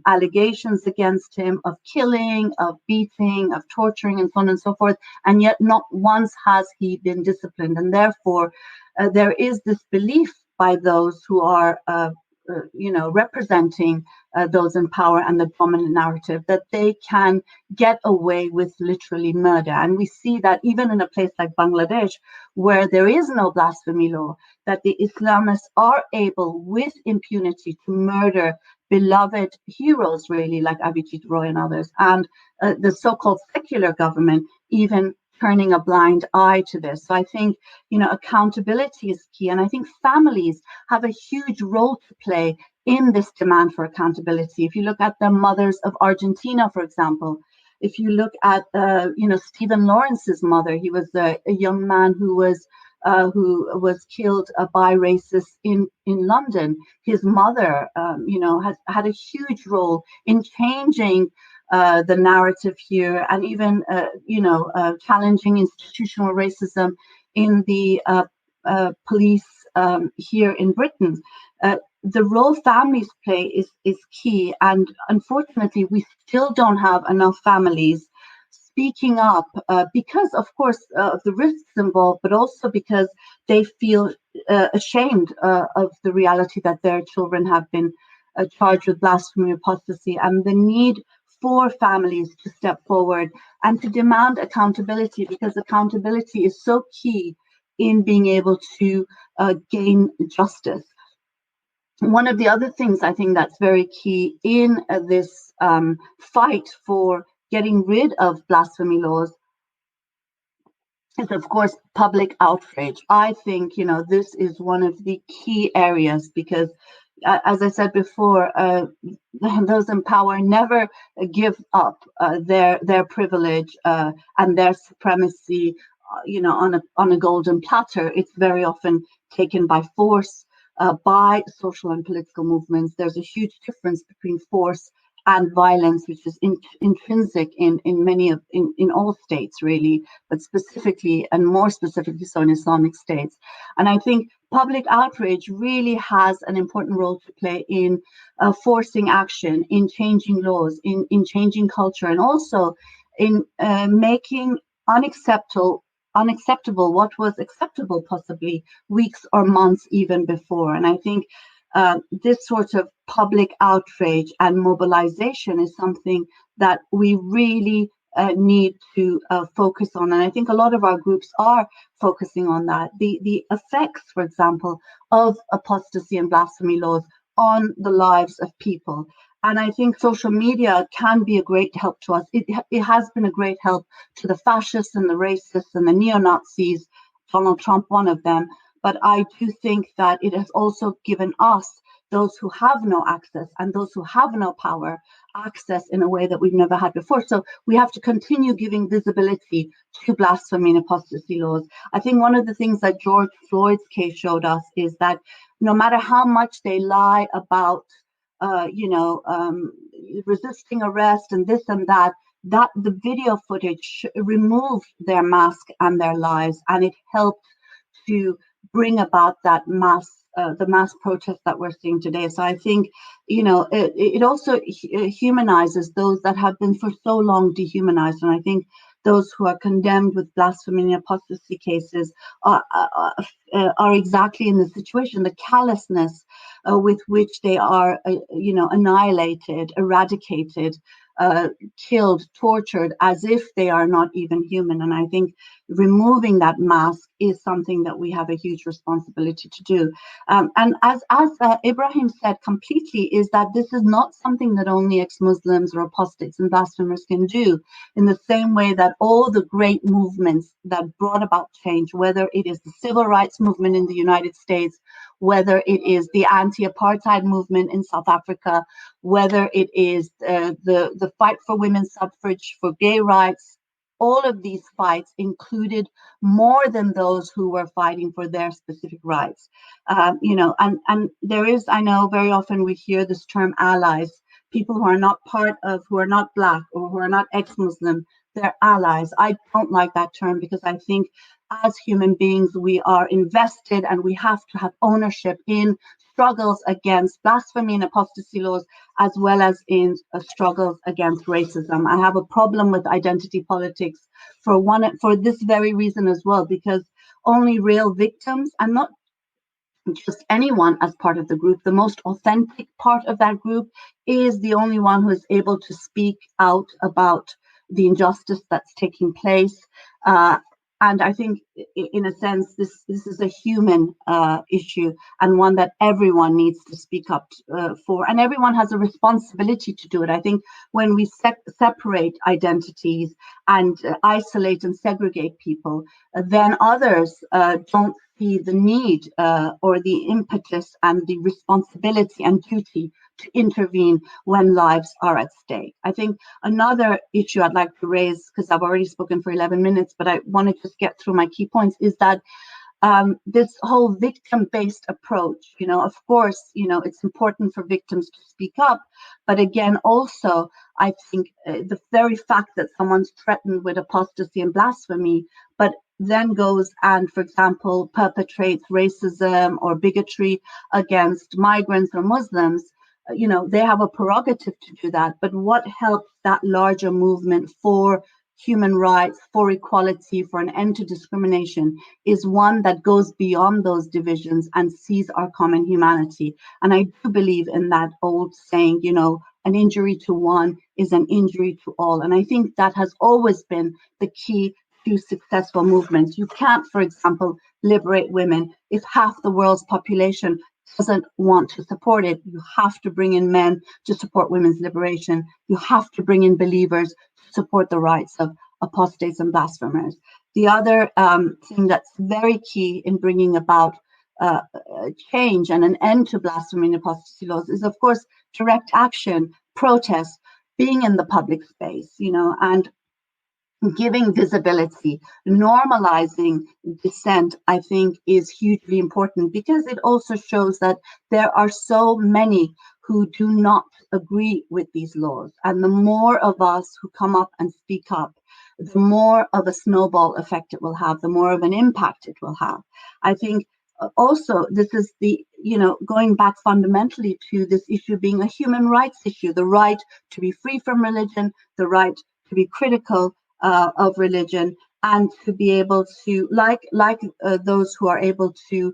allegations against him of killing, of beating, of torturing, and so on and so forth, and yet not once has he been disciplined. And therefore, there is this belief by those who are representing those in power and the dominant narrative that they can get away with literally murder. And we see that even in a place like Bangladesh, where there is no blasphemy law, that the Islamists are able with impunity to murder beloved heroes, really, like Abhijit Roy and others. And the so-called secular government even turning a blind eye to this. So I think, accountability is key. And I think families have a huge role to play in this demand for accountability. If you look at the mothers of Argentina, for example, if you look at, Stephen Lawrence's mother, he was a young man who was killed by racists in London. His mother, has had a huge role in changing the narrative here, and even challenging institutional racism in the police here in Britain. The role families play is key, and unfortunately we still don't have enough families speaking up because, of course, of the risks involved, but also because they feel ashamed of the reality that their children have been charged with blasphemy, apostasy, and the need for families to step forward and to demand accountability, because accountability is so key in being able to gain justice. One of the other things I think that's very key in this fight for getting rid of blasphemy laws is, of course, public outrage. I think, this is one of the key areas because, as I said before, those in power never give up their privilege and their supremacy, on a golden platter. It's very often taken by force by social and political movements. There's a huge difference between force and violence, which is intrinsic in all states, really, but specifically and more specifically so in Islamic states. And I think public outrage really has an important role to play in forcing action, in changing laws, in changing culture, and also in making unacceptable what was acceptable possibly weeks or months even before. And I think this sort of public outrage and mobilization is something that we really need to focus on. And I think a lot of our groups are focusing on that. The effects, for example, of apostasy and blasphemy laws on the lives of people. And I think social media can be a great help to us. It has been a great help to the fascists and the racists and the neo-Nazis, Donald Trump, one of them. But I do think that it has also given us, those who have no access and those who have no power, access in a way that we've never had before. So we have to continue giving visibility to blasphemy and apostasy laws. I think one of the things that George Floyd's case showed us is that no matter how much they lie about resisting arrest and this and that the video footage removed their mask and their lies, and it helped to bring about that the mass protest that we're seeing today. So I think, it also humanizes those that have been for so long dehumanized. And I think those who are condemned with blasphemy and apostasy cases are exactly in the situation, the callousness with which they are, annihilated, eradicated, killed, tortured, as if they are not even human. And I think removing that mask is something that we have a huge responsibility to do. And as Ibrahim said completely, is that this is not something that only ex-Muslims or apostates and blasphemers can do, in the same way that all the great movements that brought about change, whether it is the civil rights movement in the United States, whether it is the anti-apartheid movement in South Africa, whether it is the fight for women's suffrage, for gay rights, all of these fights included more than those who were fighting for their specific rights. And there is, I know very often we hear this term allies, people who are not who are not Black or who are not ex-Muslim, they're allies. I don't like that term because I think as human beings, we are invested and we have to have ownership in struggles against blasphemy and apostasy laws, as well as in struggles against racism. I have a problem with identity politics for this very reason as well, because only real victims, and not just anyone as part of the group, the most authentic part of that group is the only one who is able to speak out about the injustice that's taking place. And I think, in a sense, this is a human issue, and one that everyone needs to speak up for. And everyone has a responsibility to do it. I think when we separate identities and isolate and segregate people, then others don't see the need or the impetus and the responsibility and duty to intervene when lives are at stake. I think another issue I'd like to raise, because I've already spoken for 11 minutes, but I want to just get through my key points, is that this whole victim-based approach, of course, it's important for victims to speak up, but again, also, I think the very fact that someone's threatened with apostasy and blasphemy, but then goes and, for example, perpetrates racism or bigotry against migrants or Muslims, they have a prerogative to do that. But what helps that larger movement for human rights, for equality, for an end to discrimination, is one that goes beyond those divisions and sees our common humanity. And I do believe in that old saying, you know, an injury to one is an injury to all. And I think that has always been the key to successful movements. You can't, for example, liberate women if half the world's population doesn't want to support it. You have to bring in men to support women's liberation. You have to bring in believers to support the rights of apostates and blasphemers. The other thing that's very key in bringing about change and an end to blasphemy and apostasy laws is, of course, direct action, protest, being in the public space, you know, and giving visibility, normalizing dissent, I think, is hugely important, because it also shows that there are so many who do not agree with these laws. And the more of us who come up and speak up, the more of a snowball effect it will have, the more of an impact it will have. I think also this is the, you know, going back fundamentally to this issue being a human rights issue, the right to be free from religion, the right to be critical of religion, and to be able to, like those who are able to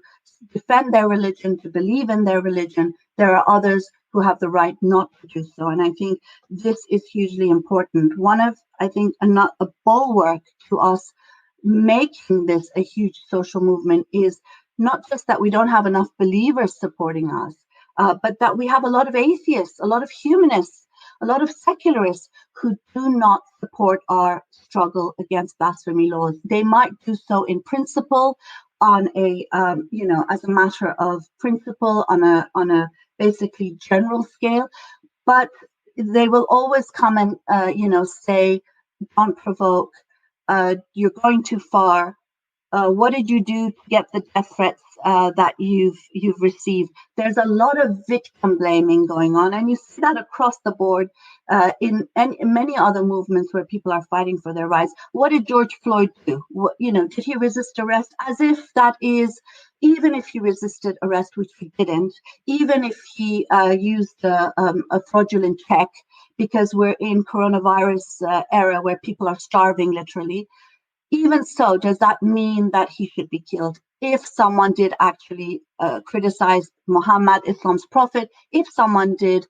defend their religion, to believe in their religion, there are others who have the right not to do so. And I think this is hugely important. One of, I think, a bulwark to us making this a huge social movement is not just that we don't have enough believers supporting us, but that we have a lot of atheists, a lot of humanists, a lot of secularists who do not support our struggle against blasphemy laws. They might do so in principle, on a you know, as a matter of principle, on a basically general scale, but they will always come and you know, say, don't provoke, you're going too far. What did you do to get the death threats that you've received? There's a lot of victim blaming going on, and you see that across the board in many other movements where people are fighting for their rights. What did George Floyd do? You know, did he resist arrest? As if that is, even if he resisted arrest, which he didn't, even if he used a fraudulent check, because we're in coronavirus era where people are starving literally. Even so, does that mean that he should be killed? If someone did actually criticize Muhammad, Islam's prophet, if someone did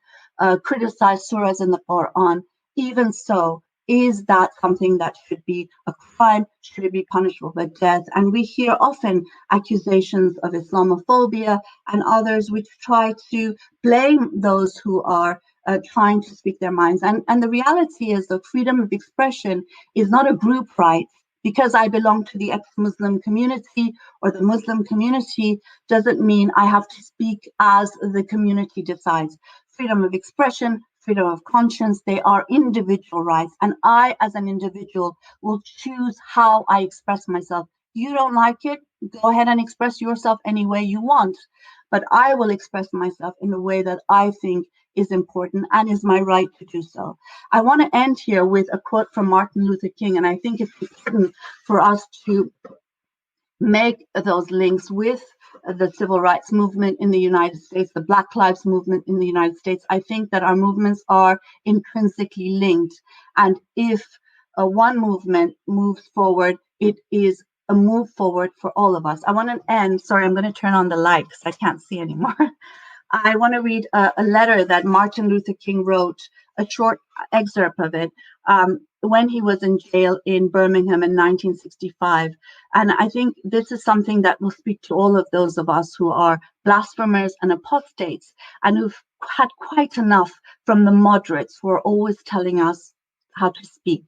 criticize surahs in the Quran, even so, is that something that should be a crime? Should it be punishable by death? And we hear often accusations of Islamophobia and others which try to blame those who are trying to speak their minds. And the reality is that freedom of expression is not a group right. Because I belong to the ex-Muslim community or the Muslim community doesn't mean I have to speak as the community decides. Freedom of expression, freedom of conscience, they are individual rights. And I, as an individual, will choose how I express myself. You don't like it? Go ahead and express yourself any way you want. But I will express myself in the way that I think is important and is my right to do so. I want to end here with a quote from Martin Luther King, and I think it's important for us to make those links with the civil rights movement in the United States, the Black Lives Movement in the United States. I think that our movements are intrinsically linked. And if one movement moves forward, it is a move forward for all of us. I want to end, sorry, I'm going to turn on the light because I can't see anymore. I want to read a letter that Martin Luther King wrote, a short excerpt of it, when he was in jail in Birmingham in 1965. And I think this is something that will speak to all of those of us who are blasphemers and apostates and who've had quite enough from the moderates who are always telling us how to speak.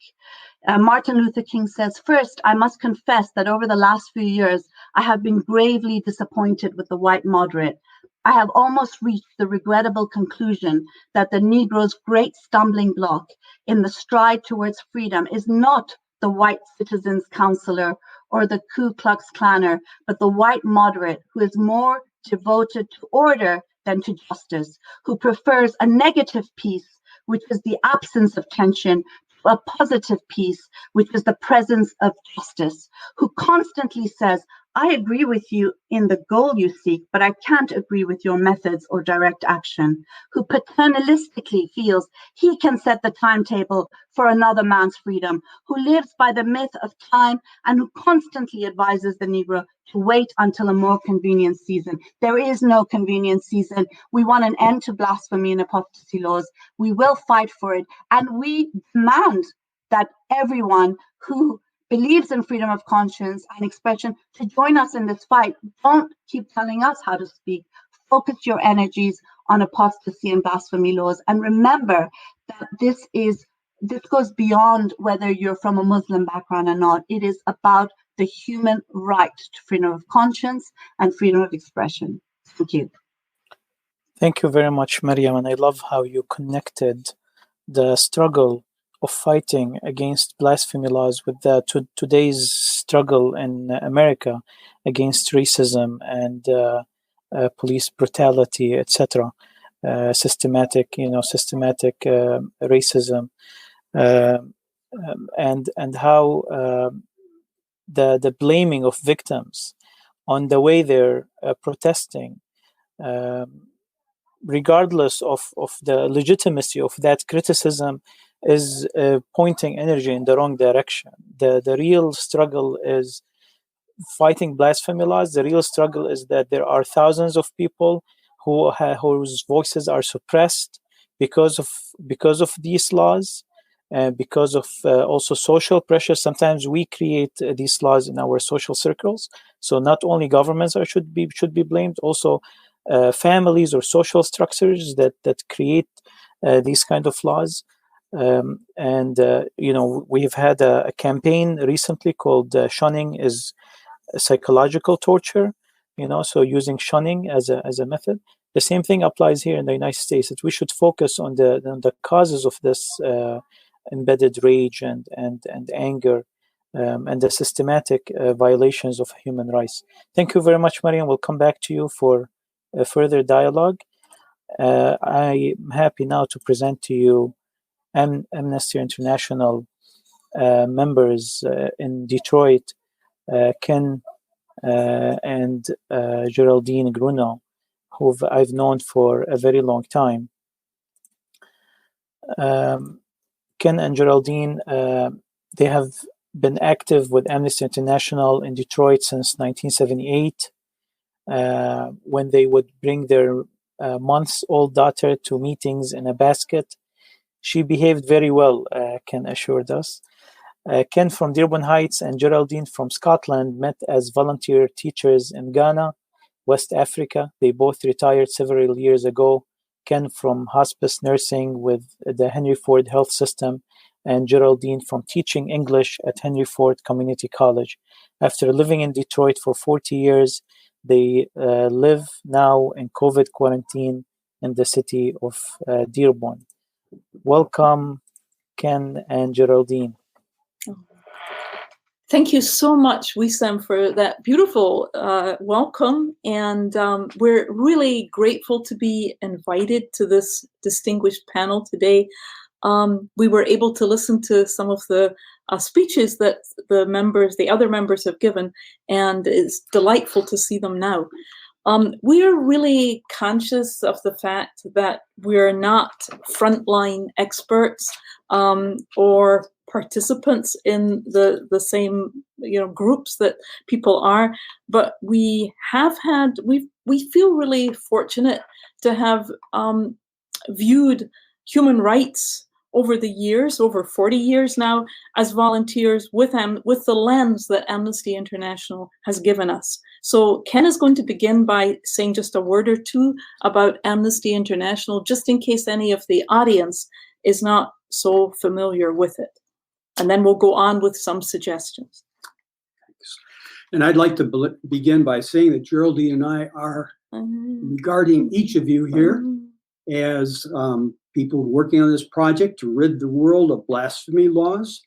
Martin Luther King says, "First, I must confess that over the last few years, I have been gravely disappointed with the white moderate. I have almost reached the regrettable conclusion that the Negro's great stumbling block in the stride towards freedom is not the white citizen's counselor or the Ku Klux Klaner, but the white moderate who is more devoted to order than to justice, who prefers a negative peace, which is the absence of tension, to a positive peace, which is the presence of justice, who constantly says, I agree with you in the goal you seek, but I can't agree with your methods or direct action. Who paternalistically feels he can set the timetable for another man's freedom, who lives by the myth of time, and who constantly advises the Negro to wait until a more convenient season. There is no convenient season. We want an end to blasphemy and apostasy laws. We will fight for it. And we demand that everyone who believes in freedom of conscience and expression to join us in this fight. Don't keep telling us how to speak. Focus your energies on apostasy and blasphemy laws. And remember that this goes beyond whether you're from a Muslim background or not. It is about the human right to freedom of conscience and freedom of expression. Thank you. Thank you very much, Mariam. And I love how you connected the struggle of fighting against blasphemy laws with today's struggle in America against racism and police brutality, etc. Systematic racism, and how the blaming of victims on the way they're protesting, regardless of the legitimacy of that criticism, is pointing energy in the wrong direction. The real struggle is fighting blasphemy laws. The real struggle is that there are thousands of people whose voices are suppressed because of these laws, because of also social pressure. Sometimes we create these laws in our social circles. So not only governments should be blamed, also families or social structures that create these kind of laws. We've had a campaign recently called "Shunning is Psychological Torture." So using shunning as a method. The same thing applies here in the United States. That we should focus on the causes of this embedded rage and anger, and the systematic violations of human rights. Thank you very much, Mariam. We'll come back to you for a further dialogue. I'm happy now to present to you Amnesty International members in Detroit, Ken and Geraldine Grunow, who I've known for a very long time. Ken and Geraldine, they have been active with Amnesty International in Detroit since 1978, when they would bring their months-old daughter to meetings in a basket. She behaved very well, Ken assured us. Ken from Dearborn Heights and Geraldine from Scotland met as volunteer teachers in Ghana, West Africa. They both retired several years ago. Ken from hospice nursing with the Henry Ford Health System, and Geraldine from teaching English at Henry Ford Community College. After living in Detroit for 40 years, they live now in COVID quarantine in the city of Dearborn. Welcome, Ken and Geraldine. Thank you so much, Wissam, for that beautiful welcome. And we're really grateful to be invited to this distinguished panel today. We were able to listen to some of the speeches that the other members have given, and it's delightful to see them now. We are really conscious of the fact that we're not frontline experts or participants in the same groups that people are, but we feel really fortunate to have viewed human rights over the years, over 40 years now, as volunteers with the lens that Amnesty International has given us. So Ken is going to begin by saying just a word or two about Amnesty International, just in case any of the audience is not so familiar with it. And then we'll go on with some suggestions. Thanks. And I'd like to begin by saying that Geraldine and I are regarding each of you here as people working on this project to rid the world of blasphemy laws.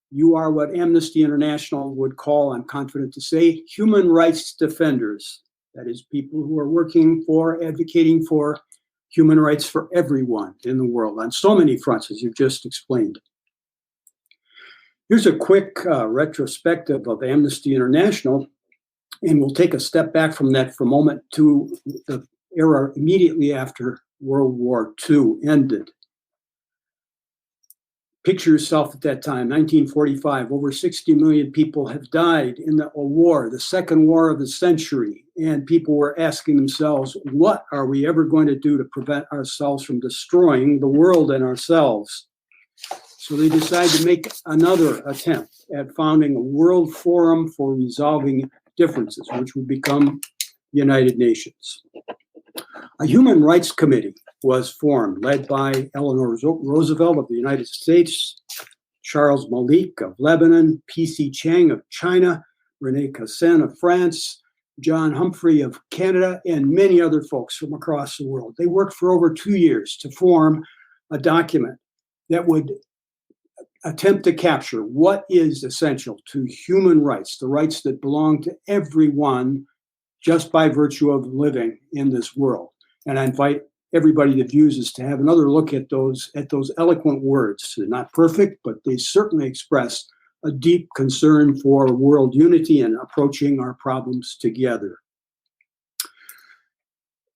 You are what Amnesty International would call, I'm confident to say, human rights defenders. That is, people who are advocating for human rights for everyone in the world on so many fronts, as you've just explained. Here's a quick retrospective of Amnesty International. And we'll take a step back from that for a moment to the era immediately after World War II ended. Picture yourself at that time, 1945, over 60 million people have died in a war, the second war of the century. And people were asking themselves, what are we ever going to do to prevent ourselves from destroying the world and ourselves? So they decided to make another attempt at founding a World Forum for Resolving Differences, which would become the United Nations. A Human Rights Committee was formed, led by Eleanor Roosevelt of the United States, Charles Malik of Lebanon, P.C. Chang of China, René Cassin of France, John Humphrey of Canada, and many other folks from across the world. They worked for over 2 years to form a document that would attempt to capture what is essential to human rights, the rights that belong to everyone just by virtue of living in this world. And I invite everybody that views us to have another look at those eloquent words. They're not perfect, but they certainly express a deep concern for world unity and approaching our problems together.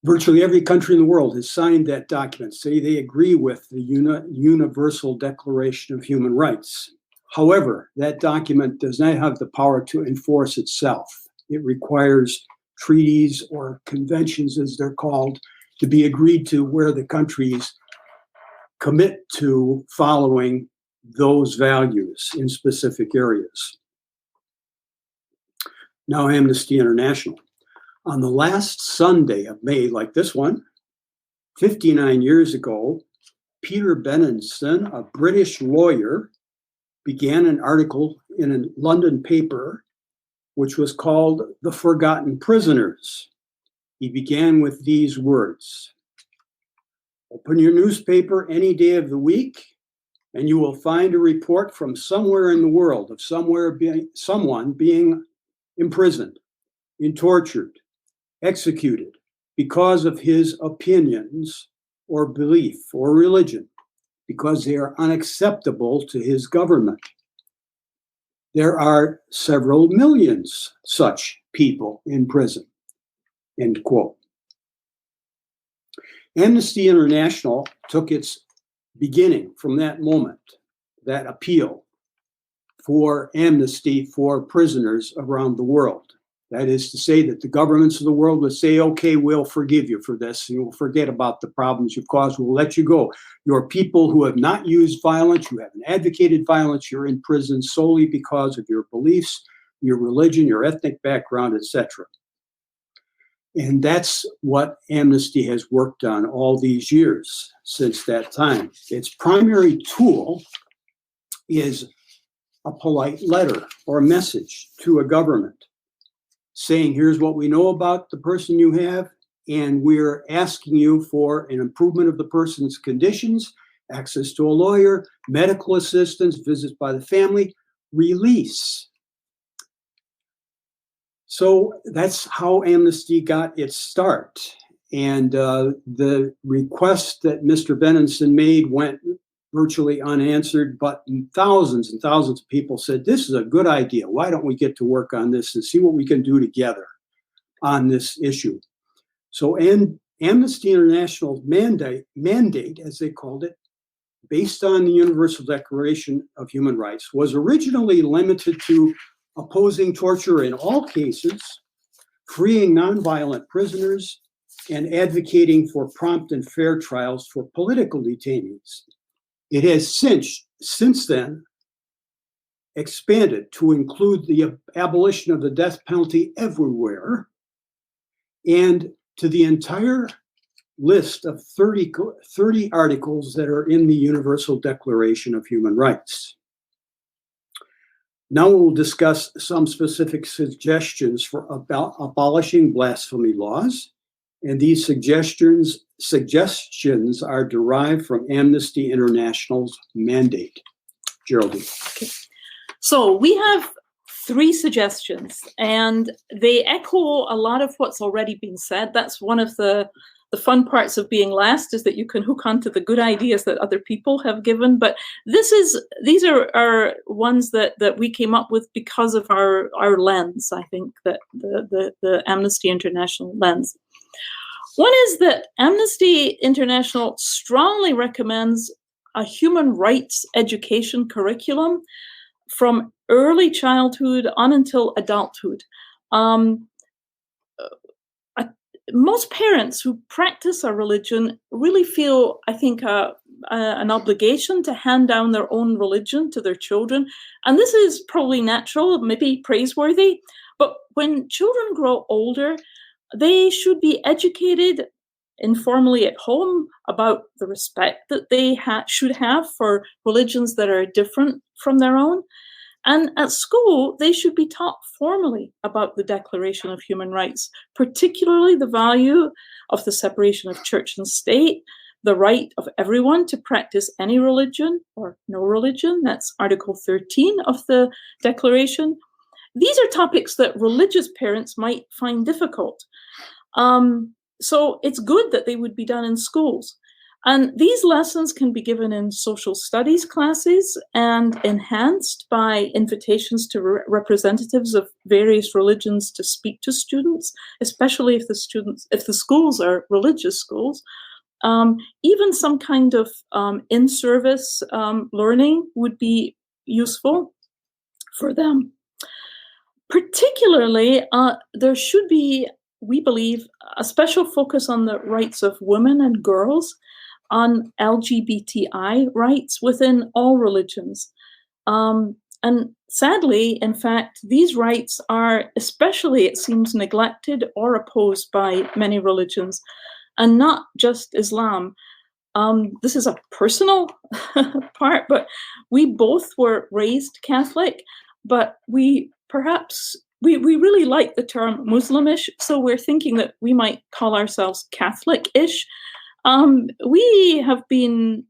Virtually every country in the world has signed that document, say they agree with the Universal Declaration of Human Rights. However, that document does not have the power to enforce itself. It requires treaties or conventions, as they're called, to be agreed to where the countries commit to following those values in specific areas. Now, Amnesty International. On the last Sunday of May, like this one, 59 years ago, Peter Benenson, a British lawyer, began an article in a London paper which was called The Forgotten Prisoners. He began with these words: "Open your newspaper any day of the week, and you will find a report from somewhere in the world of someone being imprisoned, tortured, executed because of his opinions or belief or religion, because they are unacceptable to his government. There are several millions such people in prison." End quote. Amnesty International took its beginning from that moment, that appeal for amnesty for prisoners around the world. That is to say that the governments of the world would say, okay, we'll forgive you for this. You will forget about the problems you've caused. We'll let you go. You're people who have not used violence. You haven't advocated violence. You're in prison solely because of your beliefs, your religion, your ethnic background, etc. And that's what Amnesty has worked on all these years since that time. Its primary tool is a polite letter or a message to a government saying, here's what we know about the person you have, and we're asking you for an improvement of the person's conditions, access to a lawyer, medical assistance, visits by the family, release. So that's how Amnesty got its start. And the request that Mr. Benenson made went virtually unanswered, but thousands and thousands of people said, this is a good idea. Why don't we get to work on this and see what we can do together on this issue? So Amnesty International's mandate, as they called it, based on the Universal Declaration of Human Rights, was originally limited to opposing torture in all cases, freeing nonviolent prisoners, and advocating for prompt and fair trials for political detainees. It has since then expanded to include the abolition of the death penalty everywhere, and to the entire list of 30 articles that are in the Universal Declaration of Human Rights. Now we'll discuss some specific suggestions for abolishing blasphemy laws. And these suggestions are derived from Amnesty International's mandate. Geraldine. Okay. So we have 3 suggestions, and they echo a lot of what's already been said. That's one of the the fun parts of being last is that you can hook onto the good ideas that other people have given. But these are ones that we came up with because of our lens, I think, that the Amnesty International lens. One is that Amnesty International strongly recommends a human rights education curriculum from early childhood on until adulthood. Most parents who practice a religion really feel, I think, an obligation to hand down their own religion to their children. And this is probably natural, maybe praiseworthy. But when children grow older, they should be educated informally at home about the respect that they should have for religions that are different from their own. And at school, they should be taught formally about the Declaration of Human Rights, particularly the value of the separation of church and state, the right of everyone to practice any religion or no religion. That's Article 13 of the Declaration. These are topics that religious parents might find difficult. So it's good that they would be done in schools. And these lessons can be given in social studies classes and enhanced by invitations to representatives of various religions to speak to students, especially if the schools are religious schools. Even some kind of in-service learning would be useful for them. Particularly, there should be, we believe, a special focus on the rights of women and girls, on LGBTI rights within all religions. And sadly, in fact, these rights are especially, it seems, neglected or opposed by many religions, and not just Islam. This is a personal part, but we both were raised Catholic, but we really like the term Muslimish, so we're thinking that we might call ourselves Catholic-ish. We have been,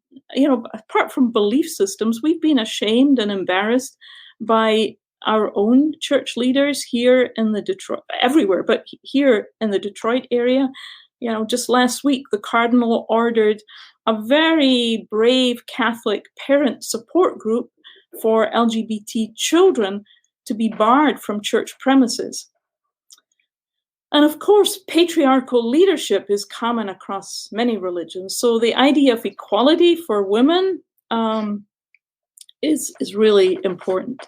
apart from belief systems, we've been ashamed and embarrassed by our own church leaders here in the Detroit, everywhere, but here in the Detroit area. Just last week, the Cardinal ordered a very brave Catholic parent support group for LGBT children to be barred from church premises. And of course, patriarchal leadership is common across many religions. So the idea of equality for women is really important.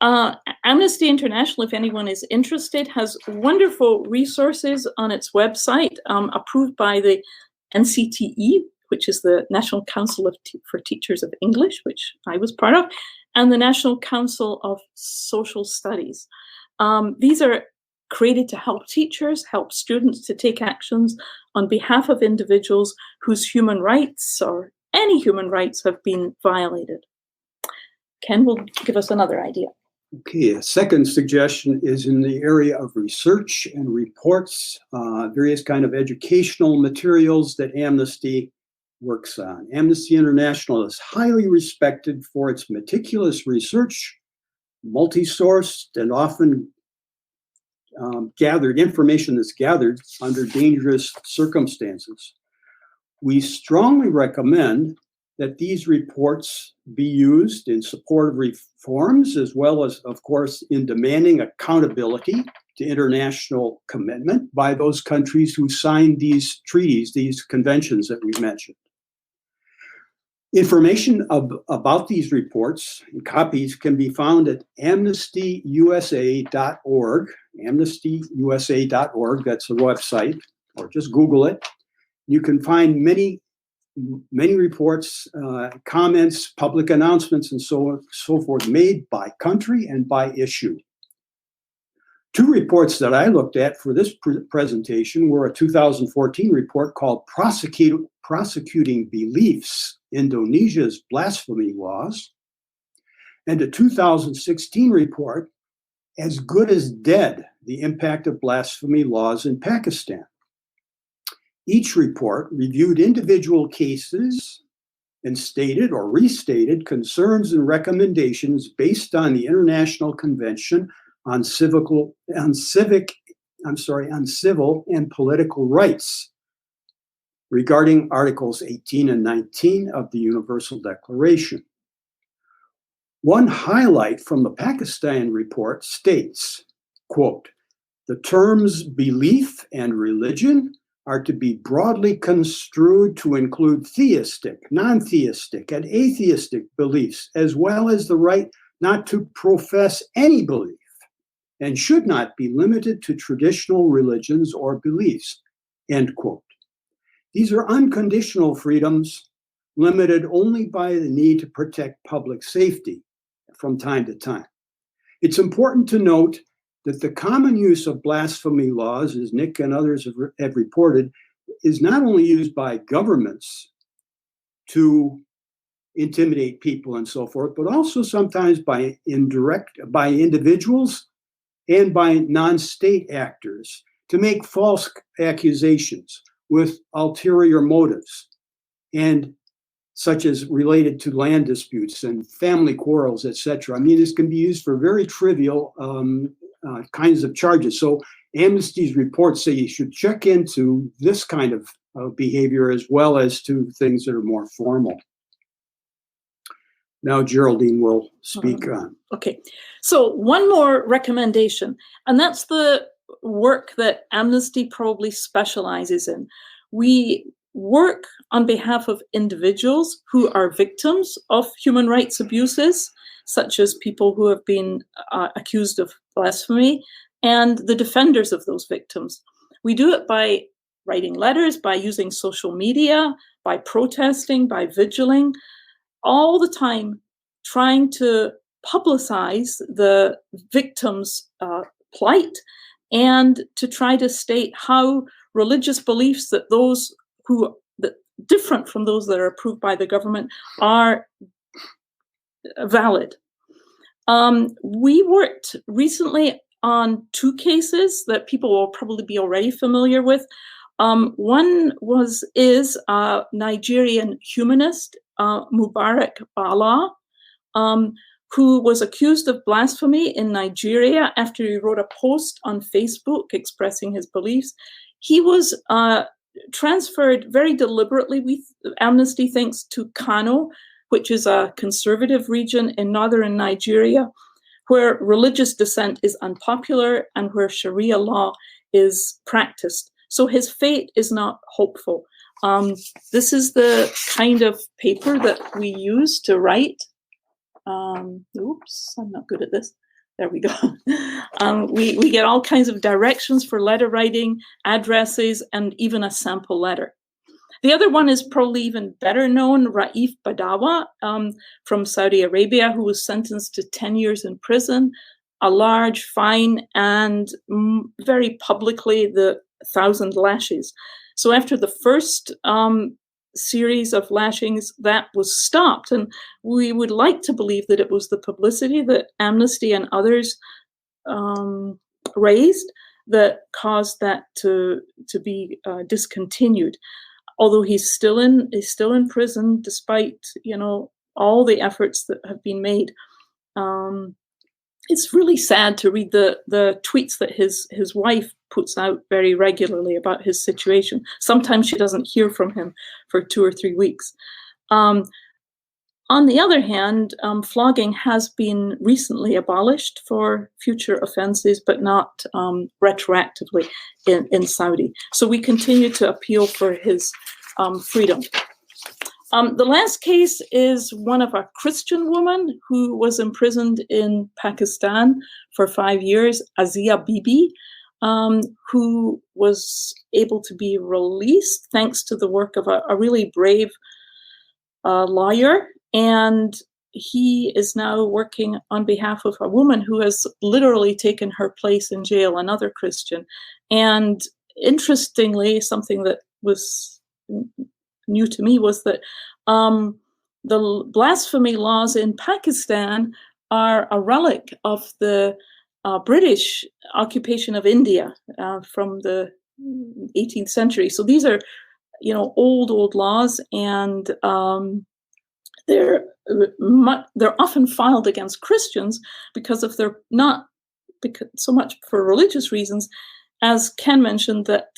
Amnesty International, if anyone is interested, has wonderful resources on its website, approved by the NCTE, which is the National Council for Teachers of English, which I was part of, and the National Council of Social Studies. These are created to help teachers, help students to take actions on behalf of individuals whose human rights or any human rights have been violated. Ken will give us another idea. Okay, a second suggestion is in the area of research and reports, various kind of educational materials that Amnesty works on. Amnesty International is highly respected for its meticulous research, multi-sourced, and often gathered information that's gathered under dangerous circumstances. We strongly recommend that these reports be used in support of reforms, as well as, of course, in demanding accountability to international commitment by those countries who signed these treaties, these conventions that we mentioned. Information about these reports and copies can be found at amnestyusa.org, amnestyusa.org, that's the website, or just Google it. You can find many reports, comments, public announcements, and so forth made by country and by issue. Two reports that I looked at for this presentation were a 2014 report called Prosecuting Beliefs, Indonesia's Blasphemy Laws, and a 2016 report, As Good as Dead, The Impact of Blasphemy Laws in Pakistan. Each report reviewed individual cases and stated or restated concerns and recommendations based on the International Convention on Civil and Political Rights, regarding Articles 18 and 19 of the Universal Declaration. One highlight from the Pakistan report states, quote, "The terms belief and religion are to be broadly construed to include theistic, non-theistic, and atheistic beliefs, as well as the right not to profess any belief, and should not be limited to traditional religions or beliefs," end quote. These are unconditional freedoms, limited only by the need to protect public safety from time to time. It's important to note that the common use of blasphemy laws, as Nick and others have reported, is not only used by governments to intimidate people and so forth, but also sometimes by individuals and by non-state actors to make false accusations with ulterior motives, and such as related to land disputes and family quarrels, etc. I mean, this can be used for very trivial kinds of charges. So Amnesty's reports say you should check into this kind of behavior as well as to things that are more formal. Now Geraldine will speak on. Okay, so one more recommendation, and that's the work that Amnesty probably specializes in. We work on behalf of individuals who are victims of human rights abuses, such as people who have been accused of blasphemy, and the defenders of those victims. We do it by writing letters, by using social media, by protesting, by vigiling, all the time trying to publicize the victims' plight and to try to state how religious beliefs that different from those that are approved by the government are valid. We worked recently on two cases that people will probably be already familiar with. One is a Nigerian humanist, Mubarak Bala, who was accused of blasphemy in Nigeria after he wrote a post on Facebook expressing his beliefs. He was transferred very deliberately, Amnesty thinks, to Kano, which is a conservative region in northern Nigeria, where religious dissent is unpopular and where Sharia law is practiced. So his fate is not hopeful. This is the kind of paper that we use to write. Oops, I'm not good at this. There we go. We get all kinds of directions for letter writing, addresses, and even a sample letter. The other one is probably even better known, Raif Badawa from Saudi Arabia, who was sentenced to 10 years in prison, a large fine, and very publicly the 1,000 lashes. So after the first series of lashings, that was stopped. And we would like to believe that it was the publicity that Amnesty and others raised that caused that to be discontinued. Although he's still in prison, despite all the efforts that have been made. It's really sad to read the tweets that his wife puts out very regularly about his situation. Sometimes she doesn't hear from him for 2 or 3 weeks. On the other hand, flogging has been recently abolished for future offenses, but not retroactively in Saudi. So we continue to appeal for his freedom. The last case is one of a Christian woman who was imprisoned in Pakistan for 5 years, Azia Bibi, who was able to be released thanks to the work of a really brave lawyer. And he is now working on behalf of a woman who has literally taken her place in jail, another Christian. And interestingly, something that was new to me was that the blasphemy laws in Pakistan are a relic of the British occupation of India from the 18th century. So these are, old laws, and they're often filed against Christians because so much for religious reasons, as Ken mentioned, that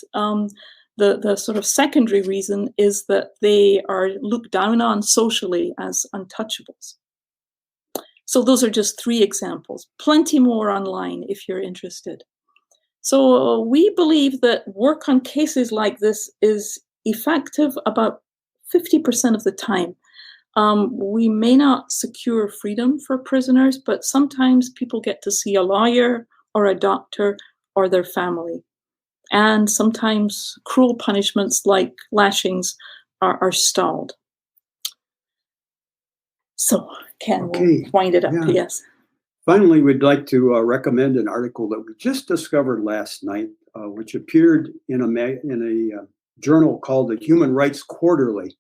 The sort of secondary reason is that they are looked down on socially as untouchables. So those are just 3 examples. Plenty more online if you're interested. So we believe that work on cases like this is effective about 50% of the time. We may not secure freedom for prisoners, but sometimes people get to see a lawyer or a doctor or their family. And sometimes cruel punishments like lashings are stalled. So Ken will wind it up, yes. Finally, we'd like to recommend an article that we just discovered last night, which appeared in a journal called the Human Rights Quarterly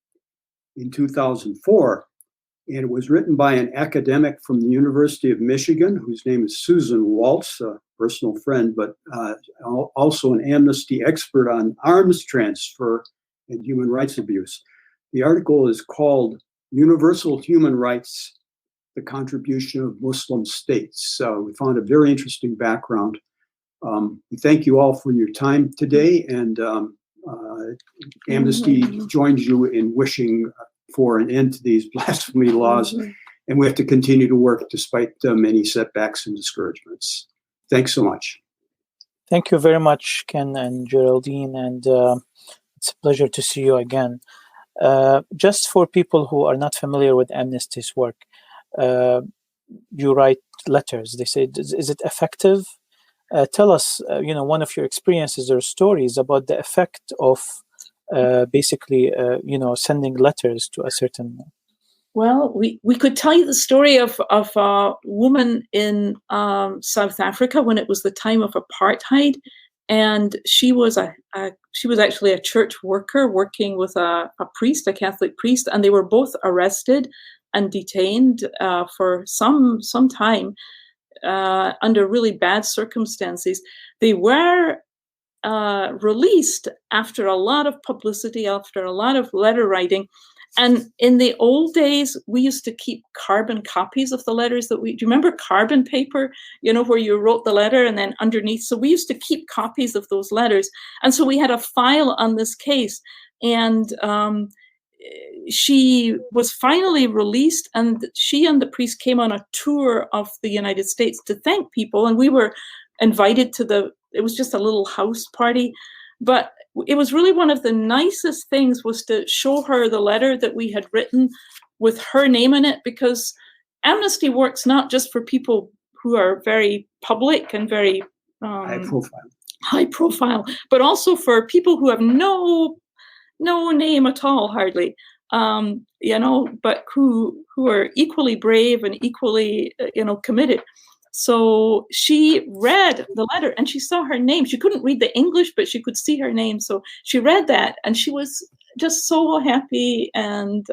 in 2004. And it was written by an academic from the University of Michigan, whose name is Susan Waltz, a personal friend, but also an Amnesty expert on arms transfer and human rights abuse. The article is called Universal Human Rights, the Contribution of Muslim States. So we found a very interesting background. We thank you all for your time today, and Amnesty joins you in wishing for an end to these blasphemy laws, and we have to continue to work despite many setbacks and discouragements. Thanks so much. Thank you very much, Ken and Geraldine, and it's a pleasure to see you again. Just for people who are not familiar with Amnesty's work, you write letters. They say, is it effective? Tell us, one of your experiences or stories about the effect of basically, sending letters to a certain. Well, we could tell you the story of a woman in South Africa when it was the time of apartheid, and she was actually a church worker working with a priest, a Catholic priest, and they were both arrested and detained for some time under really bad circumstances. They were released after a lot of publicity, after a lot of letter writing. And in the old days, we used to keep carbon copies of the letters do you remember carbon paper, where you wrote the letter and then underneath? So we used to keep copies of those letters. And so we had a file on this case, and she was finally released, and she and the priest came on a tour of the United States to thank people. And we were invited to it was just a little house party, but it was really one of the nicest things was to show her the letter that we had written with her name in it, because Amnesty works not just for people who are very public and very high profile, but also for people who have no name at all, hardly, but who are equally brave and equally, committed. So she read the letter and she saw her name. She couldn't read the English, but she could see her name. So she read that and she was just so happy and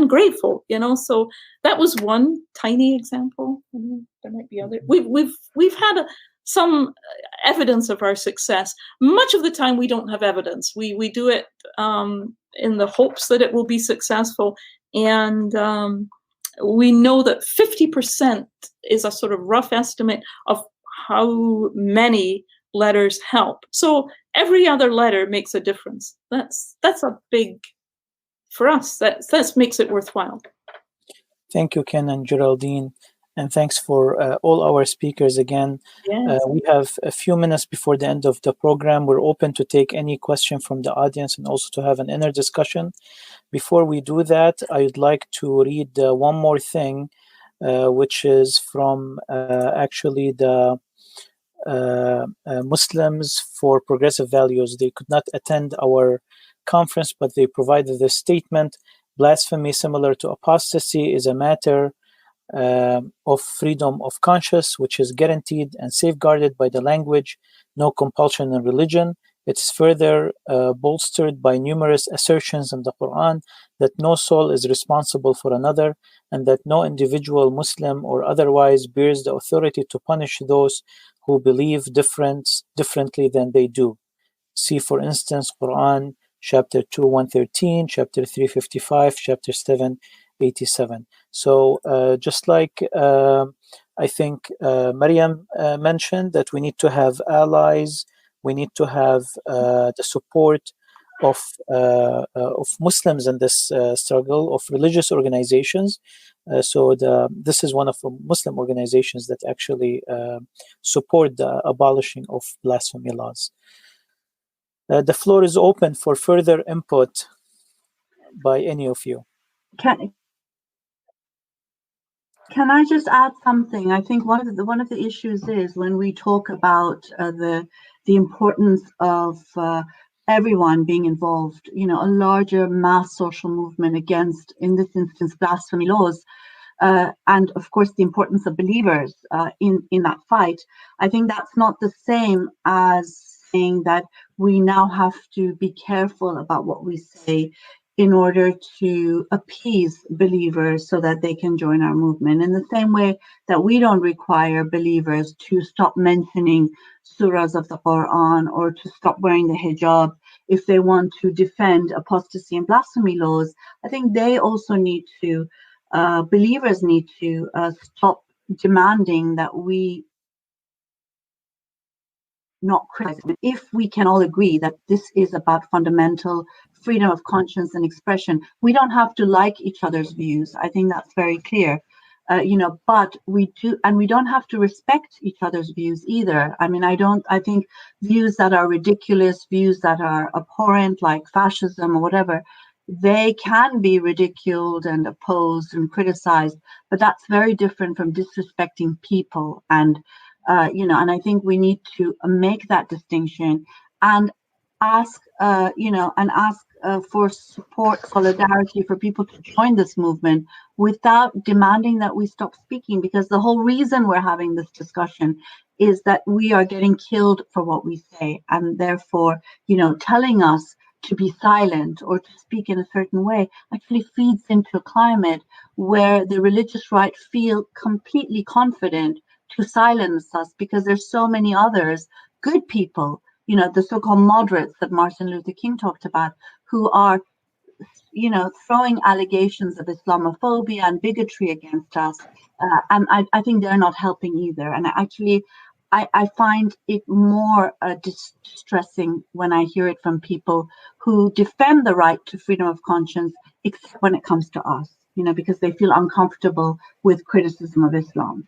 grateful, So that was one tiny example. There might be other. We've had some evidence of our success. Much of the time we don't have evidence. We do it in the hopes that it will be successful. And we know that 50% is a sort of rough estimate of how many letters help. So every other letter makes a difference. That's a big, for us, that makes it worthwhile. Thank you, Ken and Geraldine. And thanks for all our speakers again. Yes. We have a few minutes before the end of the program. We're open to take any question from the audience and also to have an inner discussion. Before we do that, I would like to read one more thing, which is from actually the Muslims for Progressive Values. They could not attend our conference, but they provided this statement: blasphemy, similar to apostasy, is a matter of freedom of conscience, which is guaranteed and safeguarded by the language, no compulsion in religion. It's further bolstered by numerous assertions in the Quran that no soul is responsible for another, and that no individual, Muslim or otherwise, bears the authority to punish those who believe differently than they do. See, for instance, Quran, chapter 2, 113, chapter 355, chapter 787. So just like I think Maryam mentioned, that we need to have allies We need to have the support of Muslims in this struggle, of religious organizations. This is one of the Muslim organizations that actually support the abolishing of blasphemy laws. The floor is open for further input by any of you. Can I just add something? I think one of the issues is when we talk about the importance of everyone being involved, a larger mass social movement against, in this instance, blasphemy laws, and of course the importance of believers in that fight. I think that's not the same as saying that we now have to be careful about what we say in order to appease believers so that they can join our movement. In the same way that we don't require believers to stop mentioning surahs of the Quran or to stop wearing the hijab if they want to defend apostasy and blasphemy laws, I think they also need to, believers need to stop demanding that we not criticize. If we can all agree that this is about fundamental freedom of conscience and expression, we don't have to like each other's views. I think that's very clear. But we do, and we don't have to respect each other's views either. I mean, I think views that are ridiculous, views that are abhorrent, like fascism or whatever, they can be ridiculed and opposed and criticized, but that's very different from disrespecting people. And and I think we need to make that distinction and ask, for support, solidarity for people to join this movement without demanding that we stop speaking, because the whole reason we're having this discussion is that we are getting killed for what we say, and therefore, telling us to be silent or to speak in a certain way actually feeds into a climate where the religious right feel completely confident to silence us, because there's so many others, good people, the so-called moderates that Martin Luther King talked about, who are, throwing allegations of Islamophobia and bigotry against us. And I think they're not helping either. And actually, I find it more distressing when I hear it from people who defend the right to freedom of conscience, except when it comes to us, because they feel uncomfortable with criticism of Islam.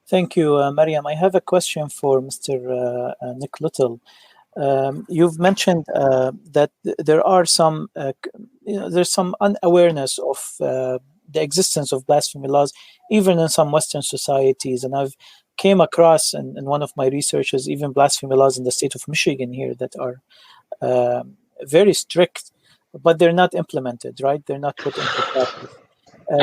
Thank you, Mariam. I have a question for Mr. Nick Little. You've mentioned that there are some, there's some unawareness of the existence of blasphemy laws, even in some Western societies. And I've came across in one of my researches, even blasphemy laws in the state of Michigan here that are very strict, but they're not implemented, right? They're not put into practice.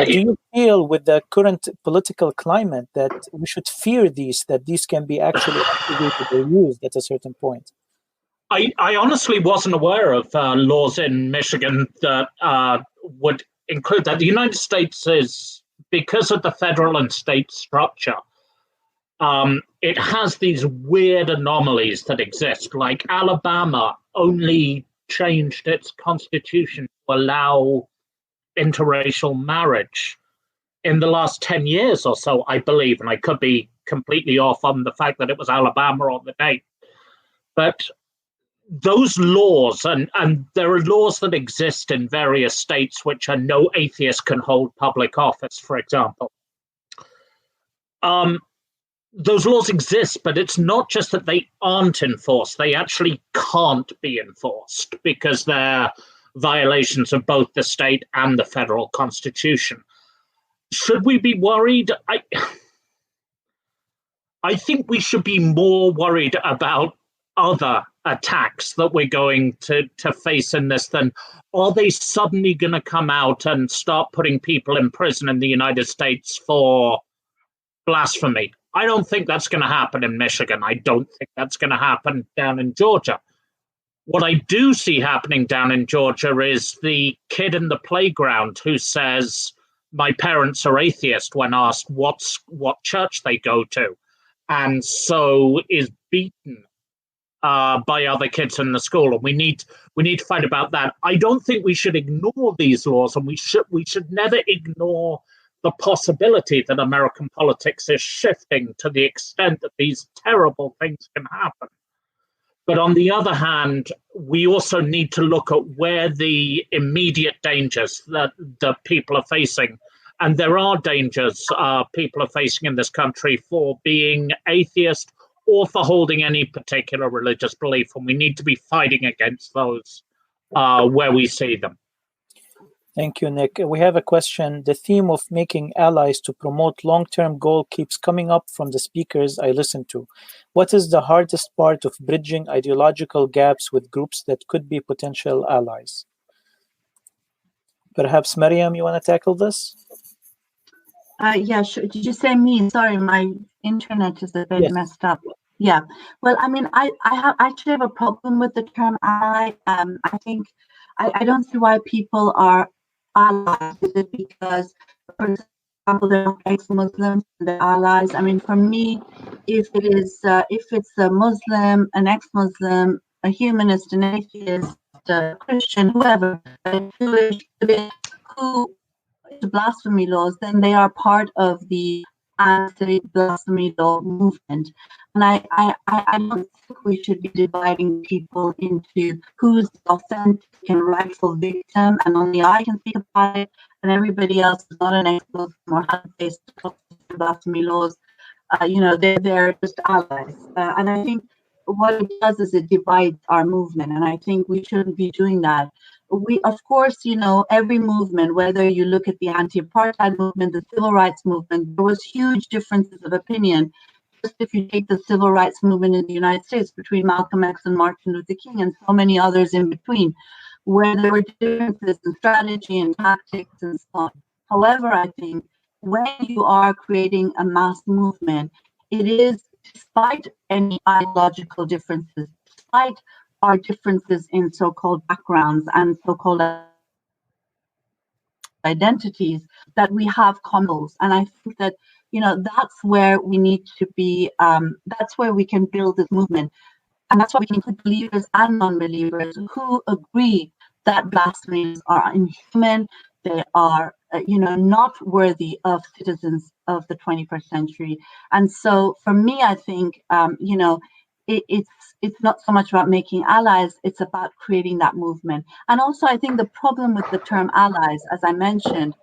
Do you feel with the current political climate that we should fear that these can be actually activated or used at a certain point? I honestly wasn't aware of laws in Michigan that would include that. The United States is, because of the federal and state structure, it has these weird anomalies that exist. Like Alabama only changed its constitution to allow interracial marriage in the last 10 years or so, I believe, and I could be completely off on the fact that it was Alabama on the date. But those laws, and there are laws that exist in various states which are no atheist can hold public office, for example. Those laws exist, but it's not just that they aren't enforced. They actually can't be enforced because they're violations of both the state and the federal constitution. Should we be worried? I think we should be more worried about other attacks that we're going to face in this than, are they suddenly going to come out and start putting people in prison in the United States for blasphemy? I don't think that's going to happen in Michigan. I don't think that's going to happen down in Georgia. What I do see happening down in Georgia is the kid in the playground who says, my parents are atheist, when asked what church they go to, and so is beaten by other kids in the school. And we need to fight about that. I don't think we should ignore these laws, and we should never ignore the possibility that American politics is shifting to the extent that these terrible things can happen. But on the other hand, we also need to look at where the immediate dangers that the people are facing. And there are dangers people are facing in this country for being atheist or for holding any particular religious belief. And we need to be fighting against those where we see them. Thank you, Nick. We have a question. The theme of making allies to promote long-term goal keeps coming up from the speakers I listen to. What is the hardest part of bridging ideological gaps with groups that could be potential allies? Perhaps, Mariam, you want to tackle this? Yeah, sure. Did you say me? Sorry, my internet is a bit messed up. Yeah. Well, I mean, I actually have a problem with the term ally. I think I don't see why people are allies. Is it because, for example, they're not ex-Muslims, they're allies? I mean, for me, if it's a Muslim, an ex-Muslim, a humanist, an atheist, a Christian, whoever, a Jewish, who is blasphemy laws, then they are part of the anti-blasphemy law movement. And I don't think we should be dividing people into who's the authentic and rightful victim, and only I can speak about it, and everybody else is not an ex-Muslim or has faced blasphemy laws. They're just allies. And I think what it does is it divides our movement, and I think we shouldn't be doing that. We, of course, every movement, whether you look at the anti-apartheid movement, the civil rights movement, there was huge differences of opinion. Just if you take the civil rights movement in the United States between Malcolm X and Martin Luther King and so many others in between, where there were differences in strategy and tactics and so on. However, I think when you are creating a mass movement, it is, despite any ideological differences, despite our differences in so-called backgrounds and so-called identities, that we have common goals. And I think that, that's where we need to be, that's where we can build this movement. And that's why we can include believers and non-believers who agree that blasphemies are inhuman, they are, not worthy of citizens of the 21st century. And so for me, I think, it's not so much about making allies, it's about creating that movement. And also, I think the problem with the term allies, as I mentioned,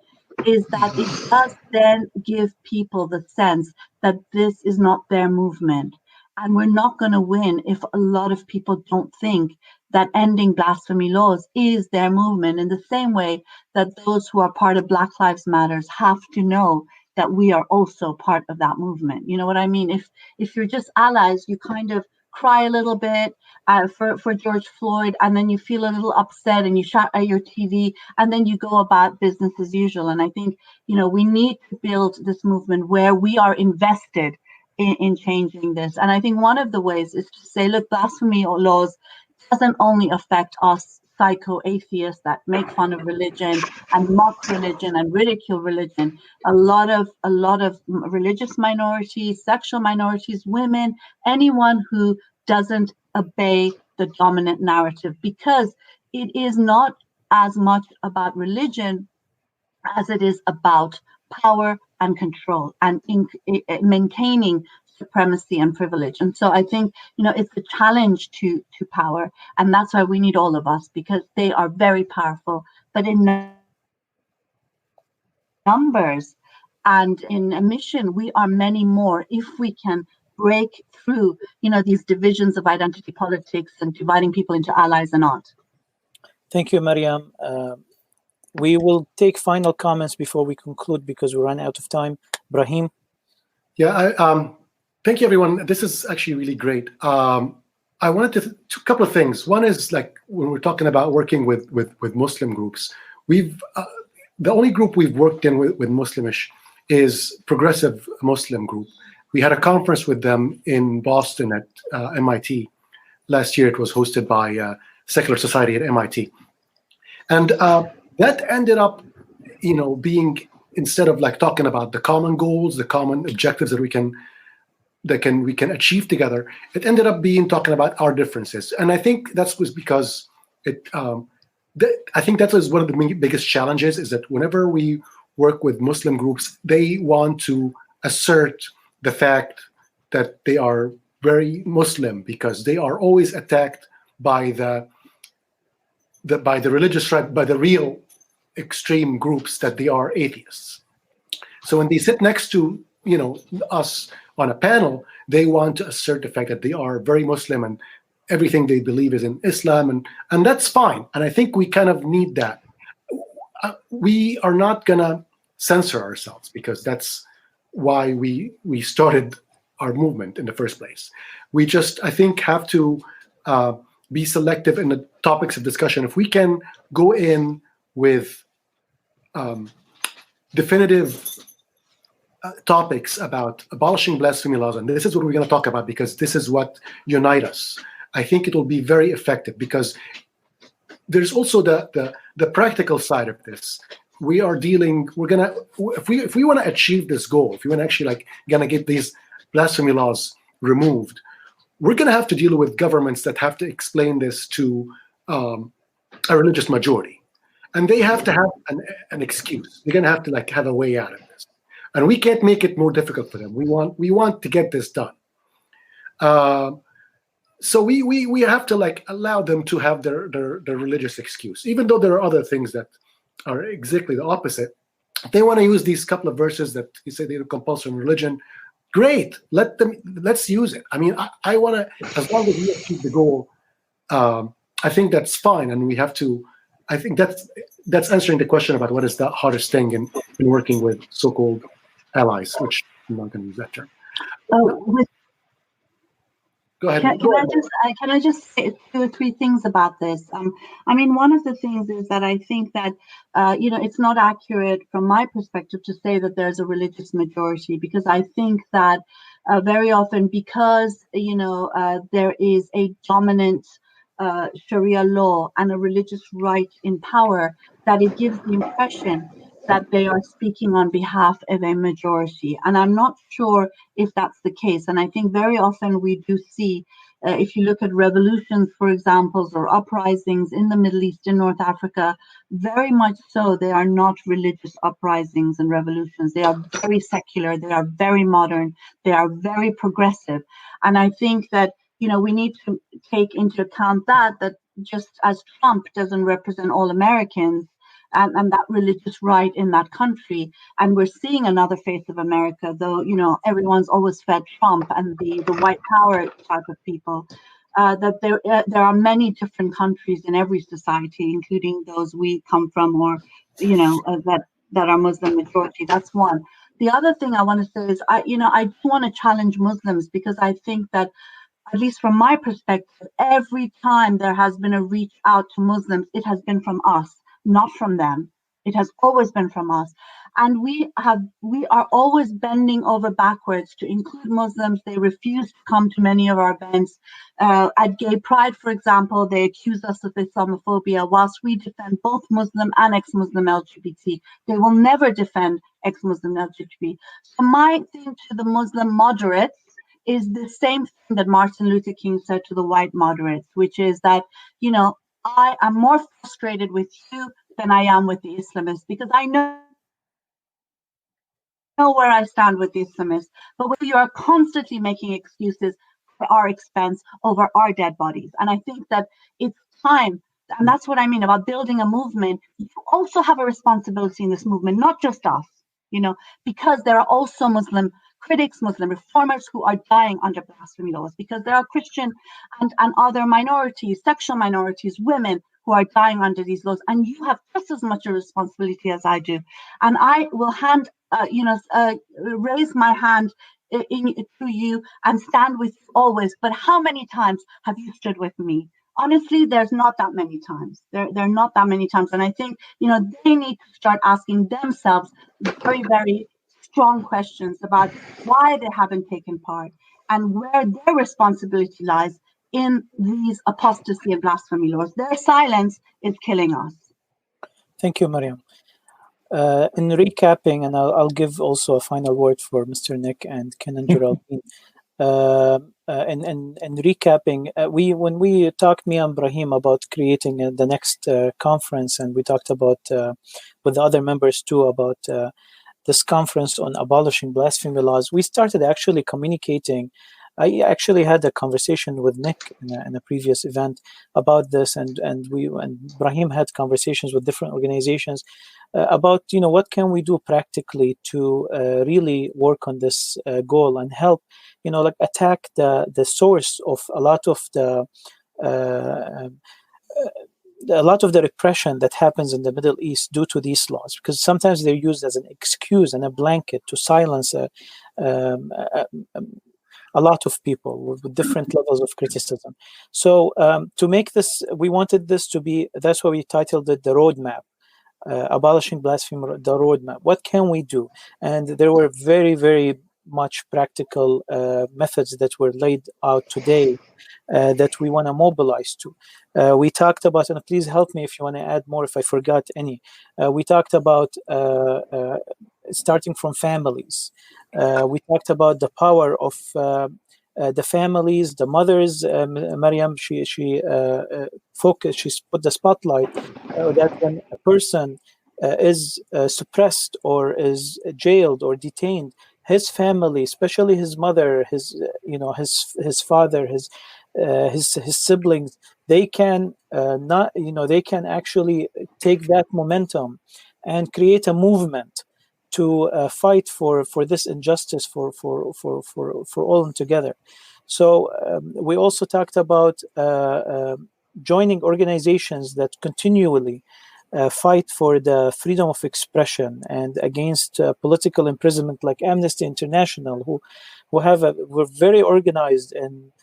is that it does then give people the sense that this is not their movement. And we're not going to win if a lot of people don't think that ending blasphemy laws is their movement, in the same way that those who are part of Black Lives Matters have to know that we are also part of that movement. You know what I mean? If you're just allies, you kind of cry a little bit for George Floyd, and then you feel a little upset and you shout at your TV, and then you go about business as usual. And I think, we need to build this movement where we are invested in changing this. And I think one of the ways is to say, look, blasphemy laws doesn't only affect us psycho-atheists that make fun of religion and mock religion and ridicule religion. A lot of religious minorities, sexual minorities, women, anyone who doesn't obey the dominant narrative, because it is not as much about religion as it is about power and control and maintaining supremacy and privilege. And so I think, it's a challenge to power, and that's why we need all of us, because they are very powerful, but in numbers and in a mission, we are many more if we can break through, these divisions of identity politics and dividing people into allies and not. Thank you, Mariam. We will take final comments before we conclude because we ran out of time. Brahim? Yeah, thank you, everyone. This is actually really great. I wanted to a couple of things. One is, like, when we're talking about working with Muslim groups, the only group we've worked in with Muslimish is Progressive Muslim Group. We had a conference with them in Boston at MIT. Last year, it was hosted by Secular Society at MIT. And that ended up, being, instead of like talking about the common goals, the common objectives that we can achieve together, it ended up being talking about our differences. And I think that was because I think that was one of the biggest challenges, is that whenever we work with Muslim groups, they want to assert the fact that they are very Muslim because they are always attacked by the religious right, by the real extreme groups that they are atheists. So when they sit next to us on a panel, they want to assert the fact that they are very Muslim and everything they believe is in Islam, and that's fine. And I think we kind of need that. We are not gonna censor ourselves because that's why we started our movement in the first place. We just, I think, have to be selective in the topics of discussion. If we can go in with definitive topics about abolishing blasphemy laws, and this is what we're going to talk about because this is what unites us, I think it will be very effective because there's also the practical side of this. We're gonna, if we want to achieve this goal, if we want to actually gonna get these blasphemy laws removed, we're gonna have to deal with governments that have to explain this to a religious majority, and they have to have an excuse. They're gonna have to have a way out of this, and we can't make it more difficult for them. We want to get this done. So we have to allow them to have their religious excuse, even though there are other things that are exactly the opposite. If they want to use these couple of verses that you say they're compulsory religion, great. Let's use it. I mean, I want to, as long as we achieve the goal, I think that's fine. And we have to. I think that's answering the question about what is the hardest thing in working with so-called allies, which I'm not going to use that term. Go ahead. Can I just say 2 or 3 things about this? I mean, one of the things is that I think that it's not accurate from my perspective to say that there's a religious majority, because I think that very often, because there is a dominant Sharia law and a religious right in power, that it gives the impression that they are speaking on behalf of a majority. And I'm not sure if that's the case. And I think very often we do see, if you look at revolutions, for example, or uprisings in the Middle East, in North Africa, very much so, they are not religious uprisings and revolutions. They are very secular, they are very modern, they are very progressive. And I think that, we need to take into account that just as Trump doesn't represent all Americans, and that religious right in that country. And we're seeing another face of America, though, everyone's always fed Trump and the white power type of people, that there are many different countries in every society, including those we come from, or, that are Muslim majority. That's one. The other thing I want to say is, I do want to challenge Muslims, because I think that, at least from my perspective, every time there has been a reach out to Muslims, it has been from us, not from them. It has always been from us. And we are always bending over backwards to include Muslims. They refuse to come to many of our events. At Gay Pride, for example, they accuse us of Islamophobia, whilst we defend both Muslim and ex-Muslim LGBT. They will never defend ex-Muslim LGBT. So my thing to the Muslim moderates is the same thing that Martin Luther King said to the white moderates, which is that, I am more frustrated with you than I am with the Islamists, because I know where I stand with the Islamists, but you are constantly making excuses for our expense over our dead bodies. And I think that it's time, and that's what I mean about building a movement. You also have a responsibility in this movement, not just us, because there are also Muslim critics, Muslim reformers who are dying under blasphemy laws, because there are Christian and other minorities, sexual minorities, women who are dying under these laws, and you have just as much a responsibility as I do. And I will raise my hand to you and stand with you always. But how many times have you stood with me? Honestly, there's not that many times. There are not that many times. And I think, they need to start asking themselves very, very strong questions about why they haven't taken part and where their responsibility lies in these apostasy and blasphemy laws. Their silence is killing us. Thank you, Mariam. In recapping, and I'll give also a final word for Mr. Nick and Ken and Geraldine. And recapping, when we talked, me and Brahim, about creating the next conference, and we talked about with the other members too about this conference on abolishing blasphemy laws, we started actually communicating I actually had a conversation with Nick in a previous event about this, and Brahim had conversations with different organizations about, what can we do practically to really work on this goal and help, like attack the source of a lot of the repression that happens in the Middle East due to these laws, because sometimes they're used as an excuse and a blanket to silence a lot of people with different levels of criticism. So to make this, we wanted this to be, that's why we titled it The Roadmap. Abolishing Blasphemy, the Roadmap. What can we do? And there were very, very much practical methods that were laid out today that we want to mobilize to. We talked about, and please help me if you want to add more if I forgot any. We talked about starting from families. We talked about the power of the families, the mothers. Mariam, she focused, she put the spotlight that when a person is suppressed or is jailed or detained, his family, especially his mother, his father, his siblings, they can they can actually take that momentum and create a movement to fight for this injustice for all together. So we also talked about joining organizations that continually fight for the freedom of expression and against political imprisonment, like Amnesty International, were very organized in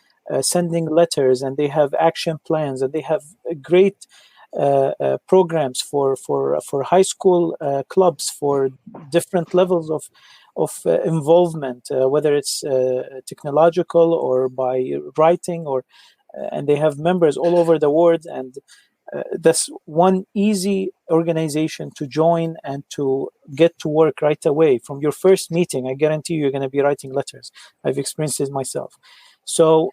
sending letters, and they have action plans, and they have great programs for high school clubs for different levels of involvement, whether it's technological or by writing, and they have members all over the world. And that's one easy organization to join and to get to work right away. From your first meeting, I guarantee you're going to be writing letters. I've experienced it myself. So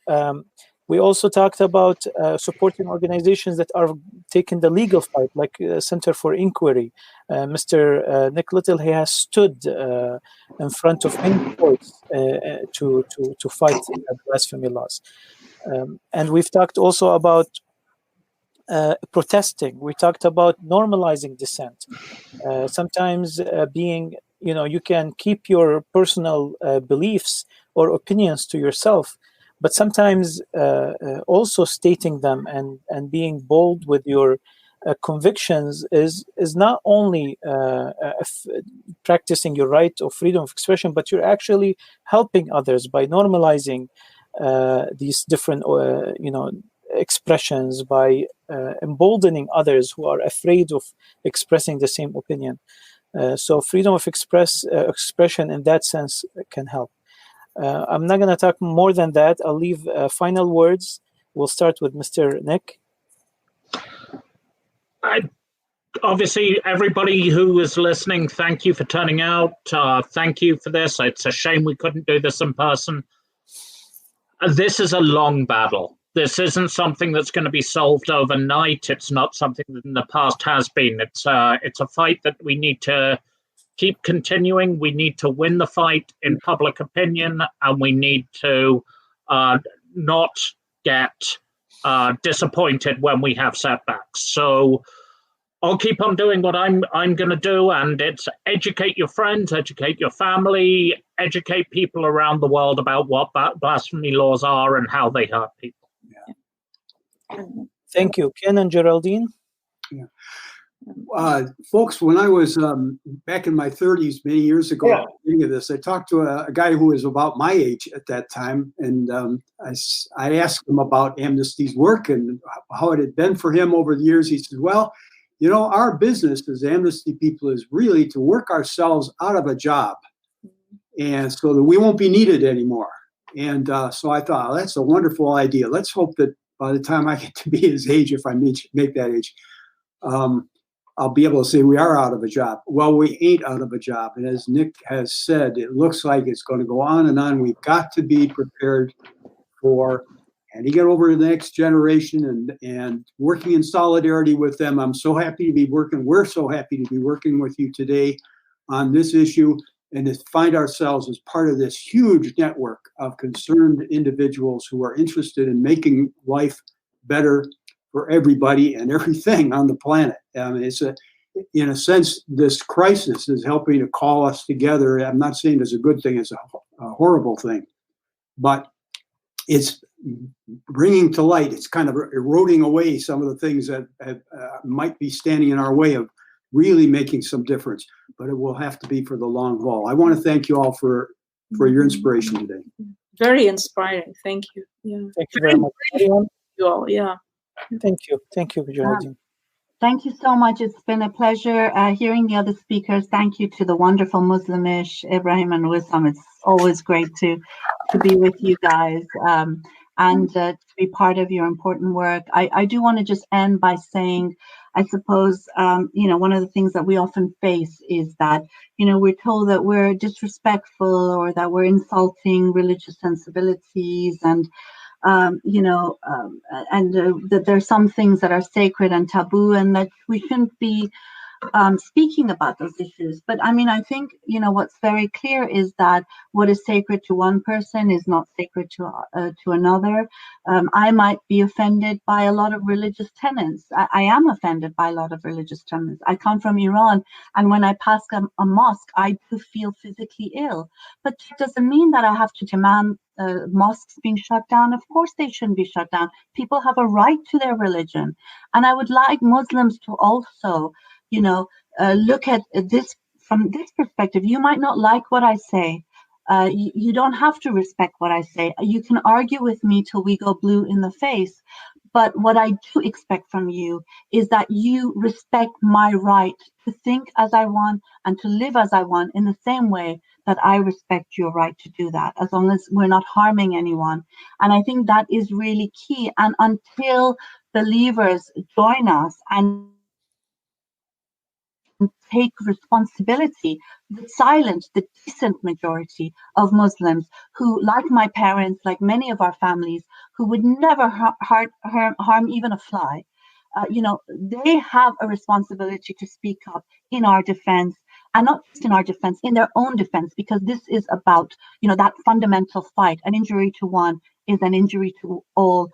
we also talked about supporting organizations that are taking the legal fight, like Center for Inquiry. Mr. Nick Little, he has stood in front of many courts to fight blasphemy laws. And we've talked also about protesting. We talked about normalizing dissent. Sometimes being, you can keep your personal beliefs or opinions to yourself, but sometimes also stating them and being bold with your convictions is not only practicing your right of freedom of expression, but you're actually helping others by normalizing these different expressions, by emboldening others who are afraid of expressing the same opinion. So freedom of expression in that sense can help. I'm not going to talk more than that. I'll leave final words. We'll start with Mr. Nick. Obviously, everybody who is listening, thank you for turning out. Thank you for this. It's a shame we couldn't do this in person. This is a long battle. This isn't something that's going to be solved overnight. It's not something that in the past has been. It's a fight that we need to keep continuing. We need to win the fight in public opinion, and we need to not get disappointed when we have setbacks. So I'll keep on doing what I'm going to do, and it's educate your friends, educate your family, educate people around the world about what blasphemy laws are and how they hurt people. Yeah. Thank you. Ken and Geraldine? Yeah. Folks, when I was back in my 30s, many years ago, at the beginning of this, I talked to a guy who was about my age at that time, and I asked him about Amnesty's work and how it had been for him over the years. He said, well, our business as Amnesty people is really to work ourselves out of a job, and so that we won't be needed anymore. And so I thought, oh, that's a wonderful idea. Let's hope that by the time I get to be his age, if I make that age, I'll be able to say we are out of a job. Well, we ain't out of a job. And as Nick has said, it looks like it's going to go on and on. We've got to be prepared for handing it over to the next generation and working in solidarity with them. I'm so happy to be working. We're so happy to be working with you today on this issue. and to find ourselves as part of this huge network of concerned individuals who are interested in making life better for everybody and everything on the planet. It's in a sense, this crisis is helping to call us together. I'm not saying it's a good thing, it's a horrible thing, but it's bringing to light, it's kind of eroding away some of the things that might be standing in our way of really making some difference, but it will have to be for the long haul. I want to thank you all for your inspiration today. Very inspiring. Thank you. Yeah. Thank you very much, everyone. You all. Yeah. Thank you. Thank you, Geraldine. Thank you so much. It's been a pleasure hearing the other speakers. Thank you to the wonderful Muslimish, Ibrahim and Wissam. It's always great to be with you guys and to be part of your important work. I do want to just end by saying, I suppose, one of the things that we often face is that, we're told that we're disrespectful or that we're insulting religious sensibilities and that there's some things that are sacred and taboo and that we shouldn't be speaking about those issues. But I think, what's very clear is that what is sacred to one person is not sacred to another. I might be offended by a lot of religious tenets. I am offended by a lot of religious tenets. I come from Iran, and when I pass a mosque, I do feel physically ill. But it doesn't mean that I have to demand mosques being shut down. Of course they shouldn't be shut down. People have a right to their religion. And I would like Muslims to also, look at this from this perspective. You might not like what I say. You don't have to respect what I say. You can argue with me till we go blue in the face. But what I do expect from you is that you respect my right to think as I want and to live as I want in the same way that I respect your right to do that, as long as we're not harming anyone. And I think that is really key. And until believers join us and take responsibility, the silent, the decent majority of Muslims who, like my parents, like many of our families, who would never harm even a fly, they have a responsibility to speak up in our defense, and not just in our defense, in their own defense, because this is about, that fundamental fight. An injury to one is an injury to all.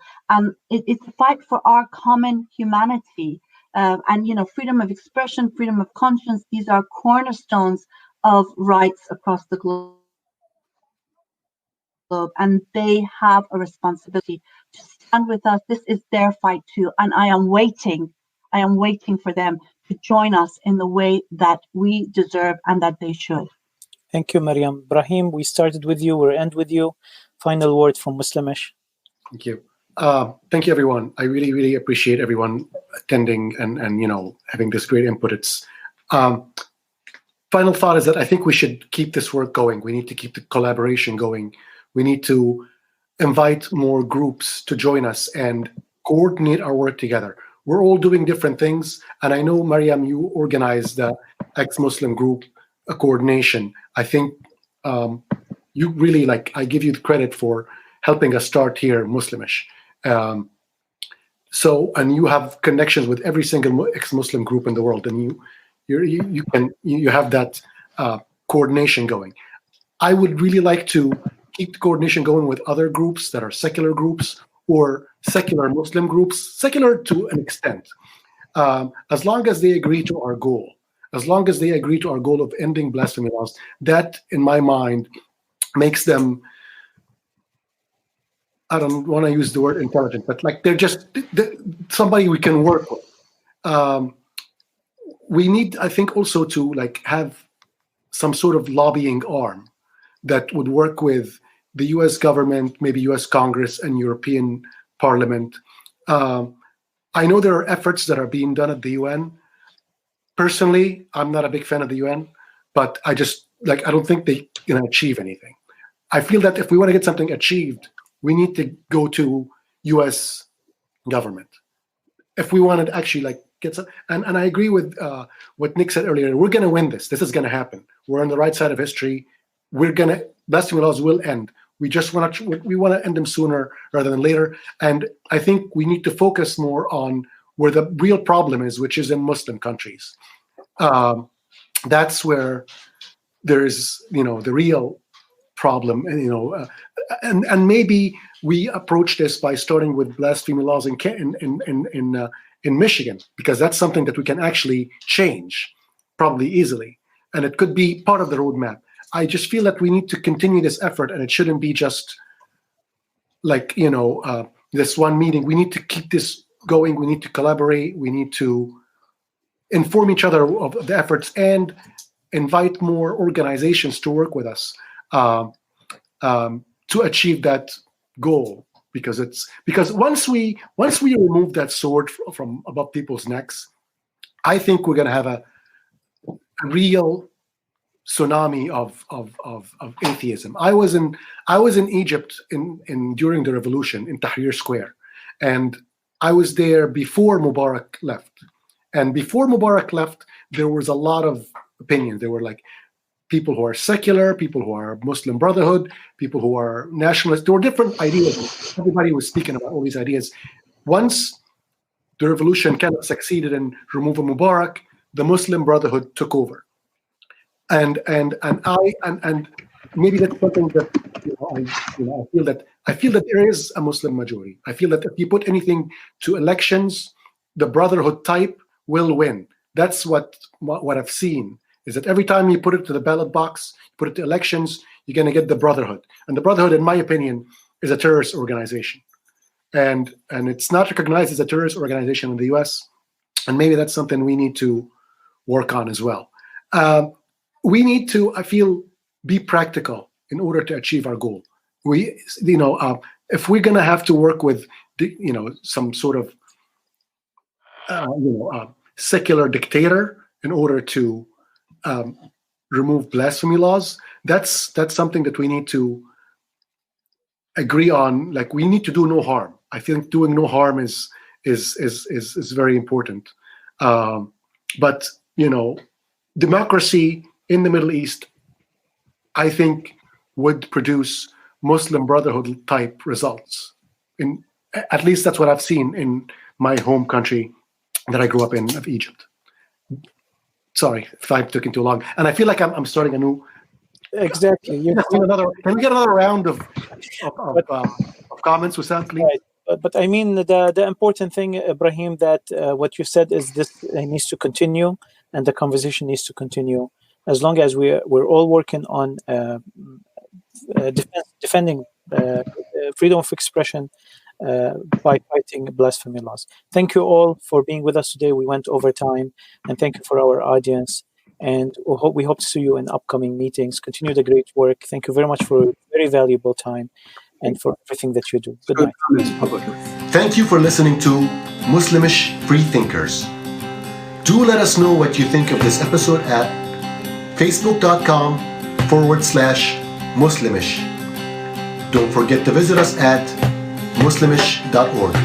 It's a fight for our common humanity. And freedom of expression, freedom of conscience, these are cornerstones of rights across the globe, and they have a responsibility to stand with us. This is their fight too, and I am waiting for them to join us in the way that we deserve and that they should. Thank you, Mariam. Brahim, we started with you, we'll end with you. Final word from Muslimish. Thank you. Thank you, everyone. I really, really appreciate everyone attending and having this great input. It's final thought is that I think we should keep this work going. We need to keep the collaboration going. We need to invite more groups to join us and coordinate our work together. We're all doing different things, and I know, Mariam, you organized the ex-Muslim group coordination. I think you really I give you the credit for helping us start here, Muslimish. And you have connections with every single ex-Muslim group in the world, and you have that coordination going. I would really like to keep the coordination going with other groups that are secular groups or secular Muslim groups, secular to an extent, as long as they agree to our goal. As long as they agree to our goal of ending blasphemy laws, that, in my mind, makes them, I don't want to use the word intelligent, but they're just somebody we can work with. We need, I think, also to have some sort of lobbying arm that would work with the U.S. government, maybe U.S. Congress and European Parliament. I know there are efforts that are being done at the UN. Personally, I'm not a big fan of the UN, but I just I don't think they can achieve anything. I feel that if we want to get something achieved, we need to go to U.S. government. If we want to actually get some, and I agree with what Nick said earlier. We're going to win this. This is going to happen. We're on the right side of history. Blasphemy laws will end. We just want to end them sooner rather than later. And I think we need to focus more on where the real problem is, which is in Muslim countries. That's where there's the real problem, and maybe we approach this by starting with blasphemy laws in Michigan, because that's something that we can actually change probably easily, and it could be part of the roadmap. I just feel that we need to continue this effort, and it shouldn't be just like this one meeting. We need to keep this going. We need to collaborate. We need to inform each other of the efforts and invite more organizations to work with us to achieve that goal. Because once we remove that sword from above people's necks, I think we're going to have a real tsunami of atheism. I was in Egypt during the revolution in Tahrir Square, and I was there before Mubarak left. And before Mubarak left, there was a lot of opinions. There were like people who are secular, people who are Muslim Brotherhood, people who are nationalists. There were different ideas. Everybody was speaking about all these ideas. Once the revolution kind of succeeded in removing Mubarak, the Muslim Brotherhood took over. And maybe that's something that I feel that there is a Muslim majority. I feel that if you put anything to elections, the Brotherhood type will win. That's what I've seen, is that every time you put it to the ballot box, put it to elections, you're going to get the Brotherhood. And the Brotherhood, in my opinion, is a terrorist organization. And it's not recognized as a terrorist organization in the US. And maybe that's something we need to work on as well. We need to, I feel, be practical in order to achieve our goal. If we're going to have to work with, some sort of, secular dictator in order to remove blasphemy laws, that's something that we need to agree on. Like, we need to do no harm. I think doing no harm is very important. But democracy in the Middle East, I think, would produce Muslim Brotherhood type results. At least that's what I've seen in my home country that I grew up in, of Egypt. Sorry if I took it too long, and I feel like I'm starting a new. Exactly. Can we get another round of comments, Wissam, please? Right. But I mean, the important thing, Ibrahim, that what you said is this needs to continue, and the conversation needs to continue as long as we're all working on defending freedom of expression by fighting blasphemy laws. Thank you all for being with us today. We went over time, and thank you for our audience. And we hope to see you in upcoming meetings. Continue the great work. Thank you very much for your very valuable time and for everything that you do. Good night. Thank you for listening to Muslimish Freethinkers. Do let us know what you think of this episode at facebook.com/Muslimish. Don't forget to visit us at muslimish.org.